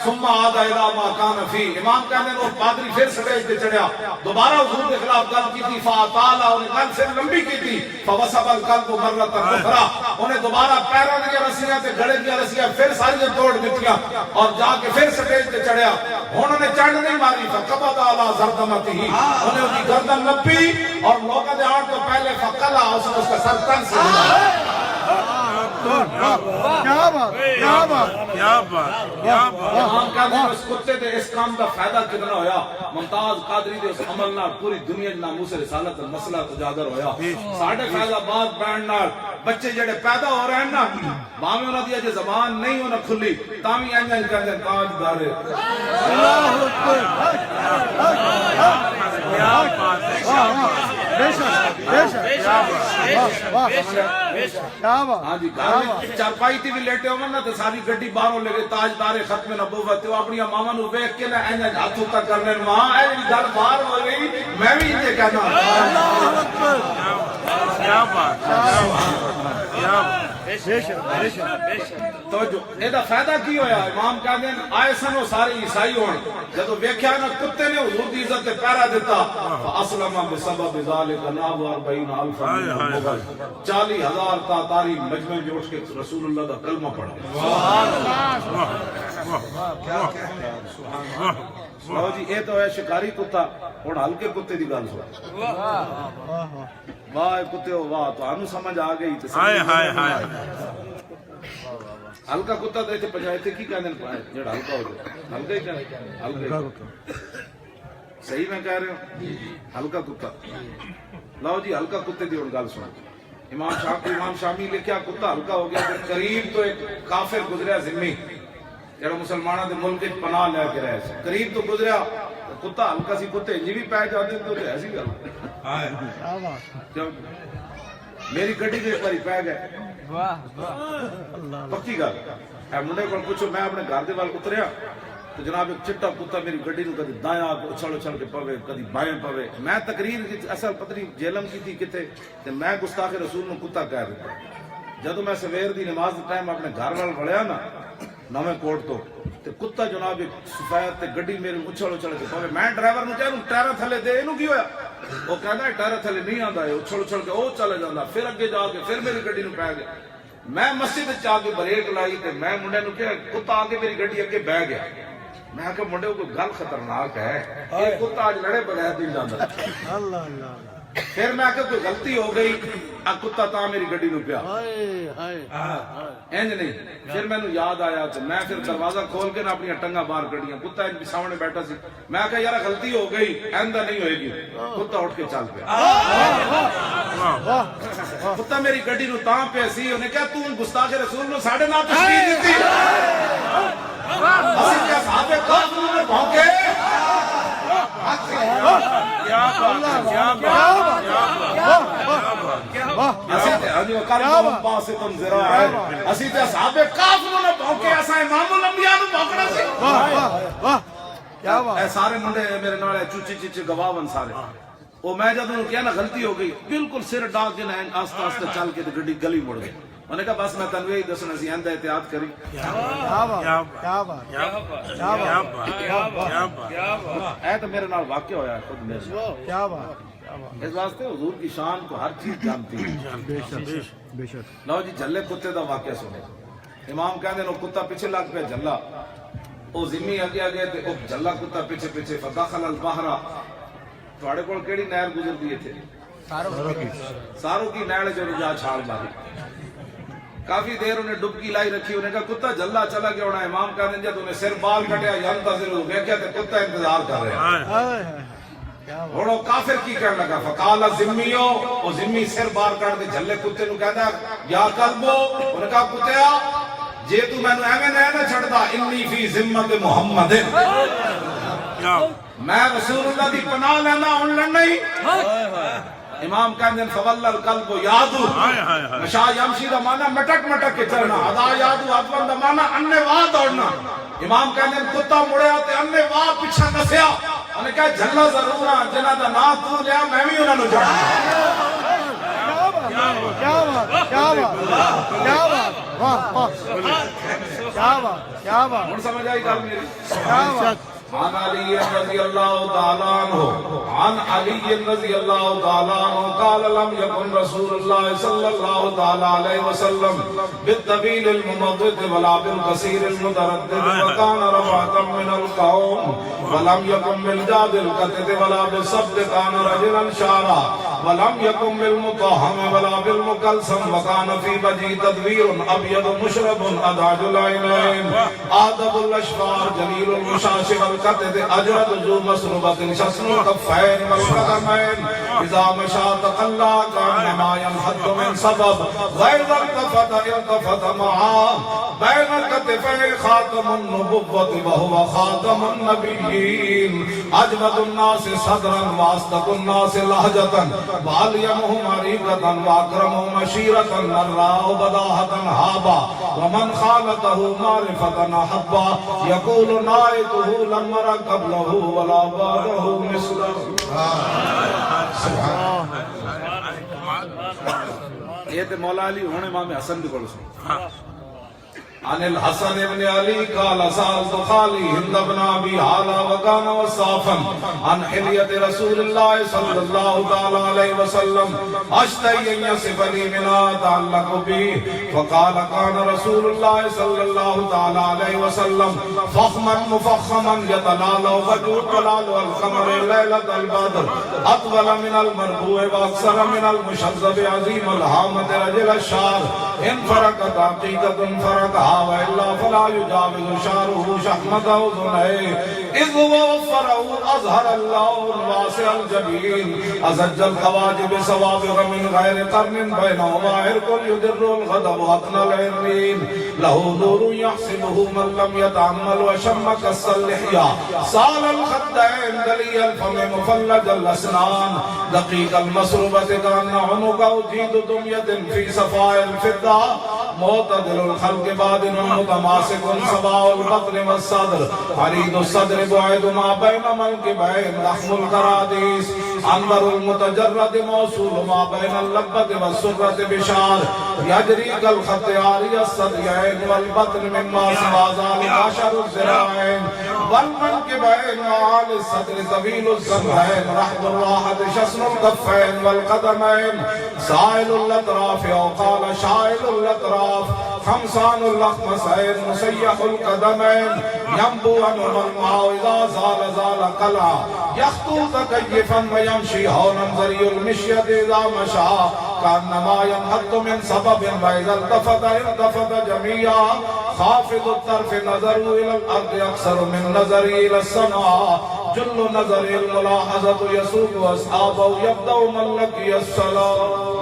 ثم عاد الى ما كان فيه امام کہنے وہ پادری پھر سٹیج پہ چڑھیا دوبارہ حضور کے خلاف گل کی تھی فاطال اور گل سے لمبی کی تھی فوسب القلب مرۃ اخرى انہیں دوبارہ پیروں کی رسیاں تے گڑے کی رسیاں پھر ساری توڑ دتیاں اور جا کے پھر سٹیج پہ چڑھیا انہوں نے چڑھ نہیں ماری فقبض على زردمته انہیں اس کی گردن نپی اور لوگوں نے آن تو پہلے فقلا اس کا سر تن سے کیا بات کیا بات کیا بات کیا بات ہم کہتے ہیں اس کتے دے اس کام دا فائدہ کتنا ہویا ممتاز قادری دے اس عمل نال پوری دنیا ناموس رسالت مسئلہ اجاگر ہویا ساڑھے فیض آباد بینڈ نال بچے جڑے پیدا ہو رہے ہیں نا باہمیں انہوں دیا جو زبان نہیں ہونا کھلی تامی آئیں کہتے ہیں تاج دارے اللہ اکبر کیا بات ہے بے شک بے شک کیا بات ہاں جی گھر میں چارپائی تھی بھی لیٹے ہوئے نا تو ساری گڈی باہروں لے گئے تاج دارے ختم نبوت وہ اپنی ماما نو ویکھ کے نا اینج ہاتھ اٹھا کرنے ماں اے گھر باہر ہو گئی میں بھی یہ کہنا اللہ اکبر کیا بات کیا بات بے شک تو جو ایدہ فائدہ کی ہویا امام کہتے ہیں آئے سنو سارے عیسائی ہون جدو ویکھیا نا کتے نے حضور دی عزت پیرا دیتا فاسلم بسبب ذالک ناب 40,000 40,000 تاتاری مجمع میں اٹھ کے رسول اللہ دا کلمہ پڑھ گئے سبحان جی اے تو ہے شکاری کتا اور ہلکے کتے دی گل سن واہ کتے ہو واہ تو آنو سمجھ آ گئی ہائے ہائے ہائے ہلکا کتا تو ایتھے پجائے تھے کی کہنے پائے جڑا ہلکا ہو جائے ہلکا ہی کہنے ہلکا صحیح میں کہہ رہے ہوں ہلکا کتا لاؤ جی ہلکا کتے دی اور گل سنا امام شامی لکھیا کتا ہلکا ہو گیا کہ قریب تو ایک کافر گزریا ذمی جڑا مسلمانوں دے ملک وچ پناہ لے کے رہے سی قریب تو گزریا کتا ہلکا سی کتے انج بھی پے جاندے تو ایسی گل کیا بات میری گڈی دے پری پے گئے واہ اللہ پکی گل اے منڈے کول پوچھو میں اپنے گھر دے وال اتریا تو جناب ایک چٹا کتا میری گڈی نو کدی دایاں اچھل اچھل کے پوے کدی بائیں پوے میں تقریر اصل پتری جیلم کی تھی کتے تے میں گستاخ رسول نو کتا کہہ دیتا جدوں میں سویر دی نماز دے ٹائم اپنے گھر وال وڑیا نا نویں کوٹ تو تے کتا جناب ایک سفید تے گڈی میری اچھل اچھل کے پوے میں ڈرائیور نو کہہ ٹائر تھلے دے اینو کی ہویا وہ کہندا ٹائر تھلے نہیں آندا اے اچھل اچھل کے او چلے جاندا پھر اگے جا کے پھر میری گڈی نو پے گیا میں مسجد وچ آ کے بریک لائی تے میں منڈے نو کہیا کتا آ کے میری گڈی اگے بہ گیا میں کہ منڈے کوئی گل خطرناک ہے یہ کتا آج لڑے بغیر نہیں جاندا اللہ اللہ پھر میں کہ کوئی غلطی ہو گئی آ کتا تا میری گڈی نو پیا ہائے ہائے انج نہیں پھر مینوں یاد آیا تو میں پھر دروازہ کھول کے نہ اپنی ٹنگاں باہر کڈیاں کتا ان سامنے بیٹھا سی میں کہ یار غلطی ہو گئی ایندا نہیں ہوئے گی کتا اٹھ کے چل پیا کتا میری گڈی نو تاں پیا سی انہیں کہا تو گستاخ رسول نو ساڈے نال تشریح دتی اسی کیا صحابے کاف نے بھونکے کیا بات کیا بات اسی تے اجو کلم باسطن ذراع اسی تے صحابے کاف نے بھونکے اساں امام الانبیاء نو بھونکنا سی واہ واہ واہ کیا بات اے سارے منڈے میرے نال چوچی چچے گواہن سارے او میں جب انہوں کیا نا غلطی ہو گئی بالکل سر ڈاک کے نہ آستے آستے چل کے گڈی گلی مڑ گئی میں نے کہا بس میں تنوی ہی دسنا سی اندہ احتیاط کری کیا بات کیا بات کیا بات اے تو میرے نال واقع ہویا ہے خود میرے ساتھ کیا بات اس واسطے حضور کی شان کو ہر چیز جانتی ہے بے شک بے شک لو جی جھلے کتے دا واقعہ سنے امام کہندے نو کتا پیچھے لگ پہ جھلا او زمین اگے اگے تے او جھلا کتا پیچھے پیچھے فداخل البحر تواڈے کول کیڑی نہر گزردی ہے تھے ساروں کی نہر جو جا چھال ماری کافی دیر انہیں ڈبکی لائی رکھی انہیں کہا کتا جھلا چلا گیا ہونا امام کہنے جب انہیں سر بال کٹیا ینتظر ہو گیا کہ کتا انتظار کر رہے ہیں ہائے کیا بات اور کافر کی کہنے لگا فقال ذمیو او ذمی سر بار کر دے جھلے کتے نو کہتا یا قلبو انہیں کہا کتیا جے تو میں نو ایویں نہ چھڑدا انی فی ذمت محمد میں رسول اللہ دی پناہ لینا ہن لڑنا ہی امام کہندے فول القلب یادو مشا یمشی دا معنی مٹک مٹک کے چلنا ادا یادو ادون دا معنی انے واہ دوڑنا امام کہندے کتا مڑیا تے انے واہ پیچھے نسیا انہیں کہا جھلا ضرور جنہاں دا نام تو لیا میں بھی انہاں نو جاننا کیا بات کیا بات کیا بات واہ واہ کیا بات کیا بات ہن سمجھ آئی گل میری کیا بات عن علی رضی اللہ تعالی عنہ عن علی رضی اللہ تعالی عنہ قال لم يكن رسول الله صلى الله تعالی علیہ وسلم بالطويل الممدد ولا بالقصير المتردد وكان رفعة من القوم ولم يكن بالجاد القتد ولا بالصبد كان رجلا شعرا ولم يكن بالمطهم ولا بالمكلسم وكان في وجهه تدوير ابيض مشرب اداج العينين آدب الاشفار جليل المشاشب القتد اجرد ذو مسربة شسن الكفين والقدمين اذا مشى تقلى كانما ينحد من سبب واذا التفت معه بين الكتفين خاتم النبوة وهو خاتم النبيين اجود الناس صدرا واصدق الناس لهجة وعليمهم عريقة واكرمهم عشيرة نراء بداهة هابا ومن خالته معرفة احبا يقول نائته لم مر قبله ولا بعده مثله یہ تے مولا علی ہونے امام حسن دی کول سن عن الحسن بن علي قال سألت خالي هند بن أبي حالة وكان وصافا عن حلية رسول الله صلى الله تعالى عليه وسلم أشتهي أن يصف لي منها أتعلق به فقال كان رسول الله صلى الله تعالى عليه وسلم فخما مفخما يتلالى وجهه طلال القمر ليلة البدر أطول من المربوع وأكثر من المشذب عظيم الهامة رجل الشعر إن فرقت عقيدة فرقها وإلا فلا يجاوز شعره شحمة أذنيه إذ وفره أظهر الله الواسع الجبين أزج الخواجب سوابغ من غير قرن بينهما عرق يدر الغضب أقنى العرين له نور يحسبه من لم يتعمل وشم كس اللحية سال الخدين دلي الفم مفلج الأسنان دقيق المسربة كأن عنق جيد دمية في صفاء الفضة معتدل الخلق بادن متماسك صباح البطن والصدر عريض الصدر بعيد ما بين منكبين لحم الكراديس عنبر المتجرد موصول ما بين اللبة والسرة بشار يجري كالخط عاري الصديين والبطن مما سوى ذلك عشر الذراعين والمنكبين وعالي الصدر طويل الجنبين رحب الراحة شسن الكفين والقدمين سائل الأطراف أو قال شائل الأطراف خمسان الأخمسين مسيح القدمين ينبو عنهما الماء إذا زال زال قلعا يخطو تكيفا ويمشي هونا ذري المشية إذا مشى كأنما ينحط من سبب وإذا التفت جميعا خافض الطرف نظره إلى الأرض أكثر من نظره إلى السماء جل نظره الملاحظة يسوق أصحابه يبدأ من لقي السلام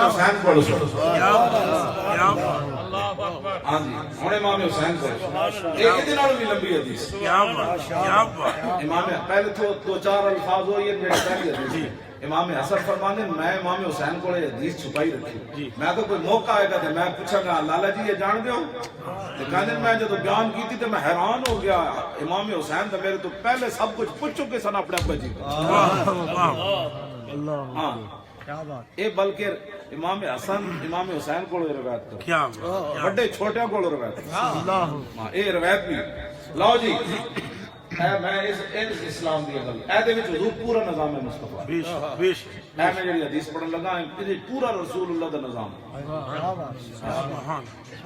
حسین پڑھو سو ہاں جی ہوں امام حسین پڑھو ایک دن بھی لمبی حدیث امام پہلے تو دو چار الفاظ ہوئی ہے میرے پہلی حدیث امام حسن فرمانے میں امام حسین کو حدیث چھپائی رکھی میں تو کوئی موقع آئے گا تو میں پوچھا گا لالا جی یہ جان دیو تو کہنے میں جب بیان کی تھی تو میں حیران ہو گیا امام حسین تو میرے تو پہلے سب کچھ پوچھ چکے سن اپنے ابا جی کو ہاں اے بلکہ امام حسن امام حسین کو روایت کرو بڑے چھوٹے کو روایت ہاں اے روایت بھی لاؤ جی میں اس اسلام دی گل اے دے وچ حضور پورا نظام ہے مصطفی بیش میں جڑی حدیث پڑھن لگا اے پورا رسول اللہ دا نظام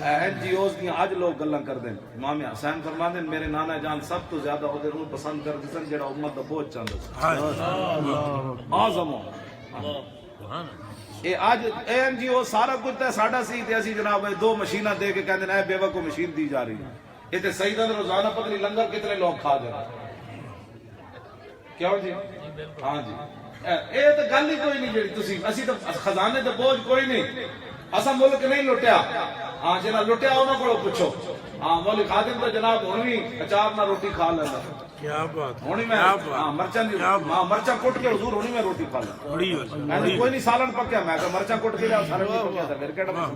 این جی اوز کی آج لوگ گلاں کردے امام حسین فرماندے میرے نانا جان سب تو زیادہ اودے نوں پسند کردے سن جڑا امت دا بوجھ چاہندا سی اعظم اے آج این جی او سارا کچھ تے ساڈا سی تے اسی جناب دو مشیناں دے کے کہندے اے بیوہ کو مشین دی جا رہی ہے یہ تو سیدہ روزانہ پتہ نہیں لنگر کتنے لوگ کھا دے کیوں جی ہاں جی اے تو گل ہی کوئی نہیں جڑی تسی اسی تو خزانے تے بوجھ کوئی نہیں اسا ملک نہیں لٹیا ہاں جناب لٹیا انہاں کولوں پوچھو ہاں مولوی خادم تو جناب ہن وی اچار نہ روٹی کھا لیندا کیا بات ہونی میں مرچا کٹ کے حضور ہونی میں روٹی کھا لوں میں کوئی نہیں سالن پکیا میں کہ مرچا کٹ کے لیا سارے پکیا تھا میرے کہنا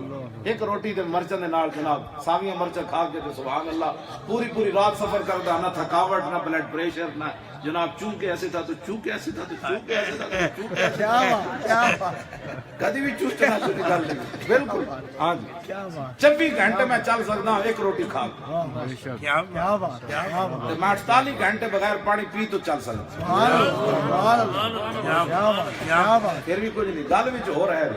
ایک روٹی تے مرچا دے نال جناب ساویاں مرچا کھا کے تے سبحان اللہ پوری رات سفر کردا نہ تھکاوٹ نہ بلڈ پریشر نہ جناب چونکہ ایسے تھا تو چونکہ ایسے تھا تو چونکہ ایسے تھا تو چونکہ ایسے تھا کدی بھی چوستے نہ چھوٹی گل نہیں بالکل ہاں جی 24 گھنٹے میں چل سکتا ہوں ایک روٹی کھا کیا بات میں 48 گھنٹے بغیر پانی پی تو چل سکتا پھر بھی کچھ نہیں گل وچ ہو رہا ہے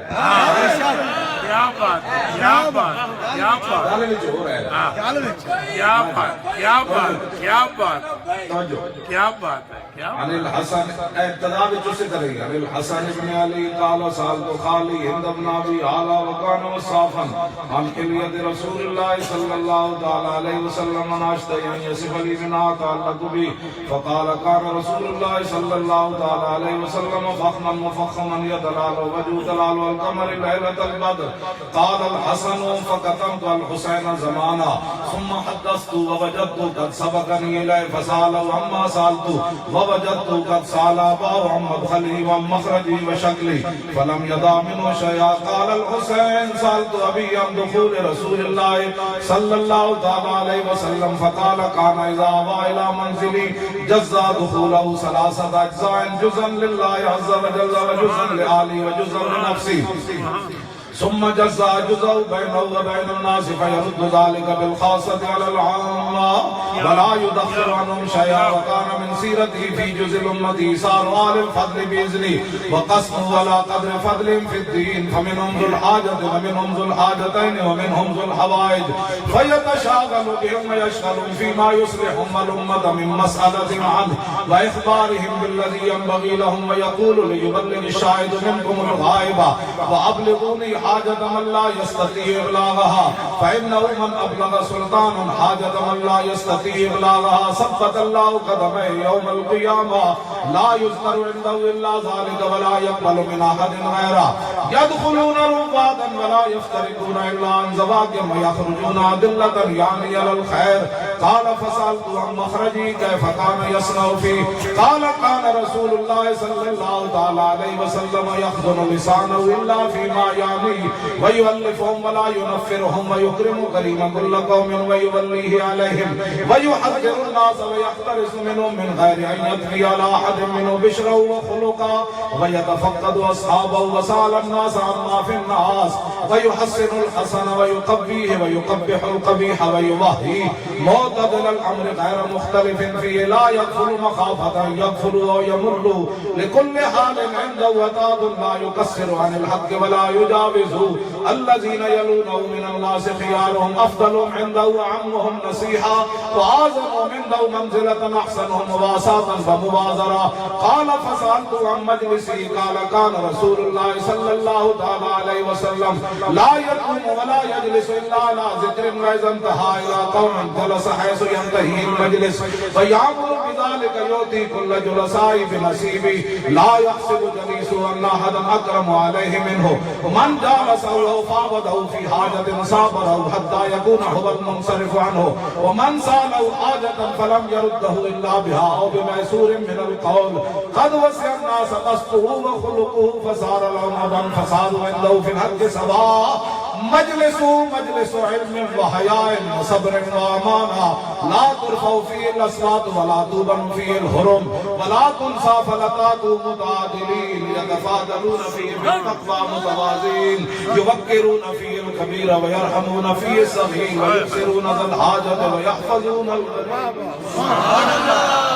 کیا بات کیا بات کیا بات گل وچ ہو رہا ہے کیا بات کیا بات کیا بات کیا بات ہے عن الحسن ابتدا وچ سے کرے گا عن الحسن بن علی قال سالت خالی ہند بن ابی اعلی وكان صافا عن كليه رسول الله صلى الله تعالى عليه وسلم ناشد ان يصف لي من تعلق به فقال كان رسول الله صلى الله تعالى عليه وسلم فخما مفخما يدلال وجه دلال والقمر ليله البدر قال الحسن فكتمت الحسين زمانا ثم حدثت ووجدت قد سبقني اليه فسالوا عما سالت ووجدت قد سال اباه عن مدخلي ومخرجي وشكلي فلم يدع منه شيئا قال الحسين سالت ابي عن دخول رسول الله صلى الله تعالى عليه وسلم فقال كان اذا اوى الى منزلي جزا دخوله ثلاثه اجزاء جزءا لله عز وجل وجزءا لآله وجزءا لنفسه ثم جزا جزء بينه وبين الناس فيرد ذلك بالخاصة على العامة ولا يدخل عنهم شيئا وكان من سيرته في جزء الأمة إيثار أهل الفضل بإذنه وقسمه على قدر فضلهم في الدين فمنهم ذو الحاجة ومنهم ذو الحاجتين ومنهم ذو الحوائج فيتشاغل بهم ويشغلهم فيما يصلحهم الأمة من مسألة عنه وإخبارهم بالذي ينبغي لهم ويقول ليبلغ الشاهد منكم الغائب وأبلغوني حاجة من لا يستطيع إبلاغها فإنه من أبلغ سلطان حاجة من لا يستطيع إبلاغها ثبت الله قدمه يوم القيامة لا يذكر عنده إلا ذلك ولا يقبل من أحد غيره يدخلون رفادا ولا يفترقون إلا عن زواج ويخرجون أدلة يعني على الخير قال فسألت عن مخرجي كيف كان يصنع فيه قال كان رسول الله صلى الله تعالى عليه وسلم يخزن لسانه إلا فيما يعني ويؤلفهم ولا ينفرهم ويكرم كريم كل قوم ويوليه عليهم ويحذر الناس ويحترس منهم من غير أن يثني على أحد منه بشرا وخلقا ويتفقد أصحابه وسأل الناس عما في الناس ويحسن الحسن ويقبيه ويقبح القبيح ويوهي معتدل الأمر غير مختلف فيه لا يغفل مخافة يغفل ويمر لكل حال عنده وتاد لا يكسر عن الحق ولا يجاوز الذين يلونه من الناس خيارهم أفضلهم عنده وعمهم نصيحا وأعظمهم عنده منزلة أحسنهم مواساة ومبادرة قال فسألت عن مجلسي قال كان رسول الله صلى الله تعالى عليه وسلم لا يقوم ولا يجلس إلا على ذكر وإذا انتهى إلى قوم جلس حيث ينتهي المجلس ويعمل بذلك يؤتي كل جلساء بنصيبه لا يحسب جليسه أن أحدا أكرم عليه منه ومن جالسه فاوضه في حاجة صابره حتى يكون هو المنصرف عنه ومن سأله حاجة فلم يرده إلا بها أو بميسور من القول قد وسع الناس قصده وخلقه فصار لهم أبا فساد عنده في الحق سواء مجلس علم وحياء وصبر وأمانة لا ترفع فيه الأصوات ولا توبن فيه الحرم ولا تنسى فلقات متعادلين يتفاضلون فيه بالتقوى متوازين يوقرون فيه الكبير ويرحمون فيه الصغير ويكسرون ذا الحاجة ويحفظون الغريب سبحان الله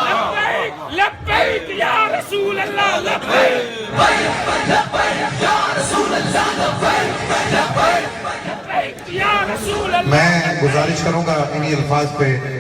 لبيك يا رسول الله لبيك لبيك يا رسول اللہ لبیک لبیک لبيك يا رسول الله میں گزارش کروں گا انہی الفاظ پہ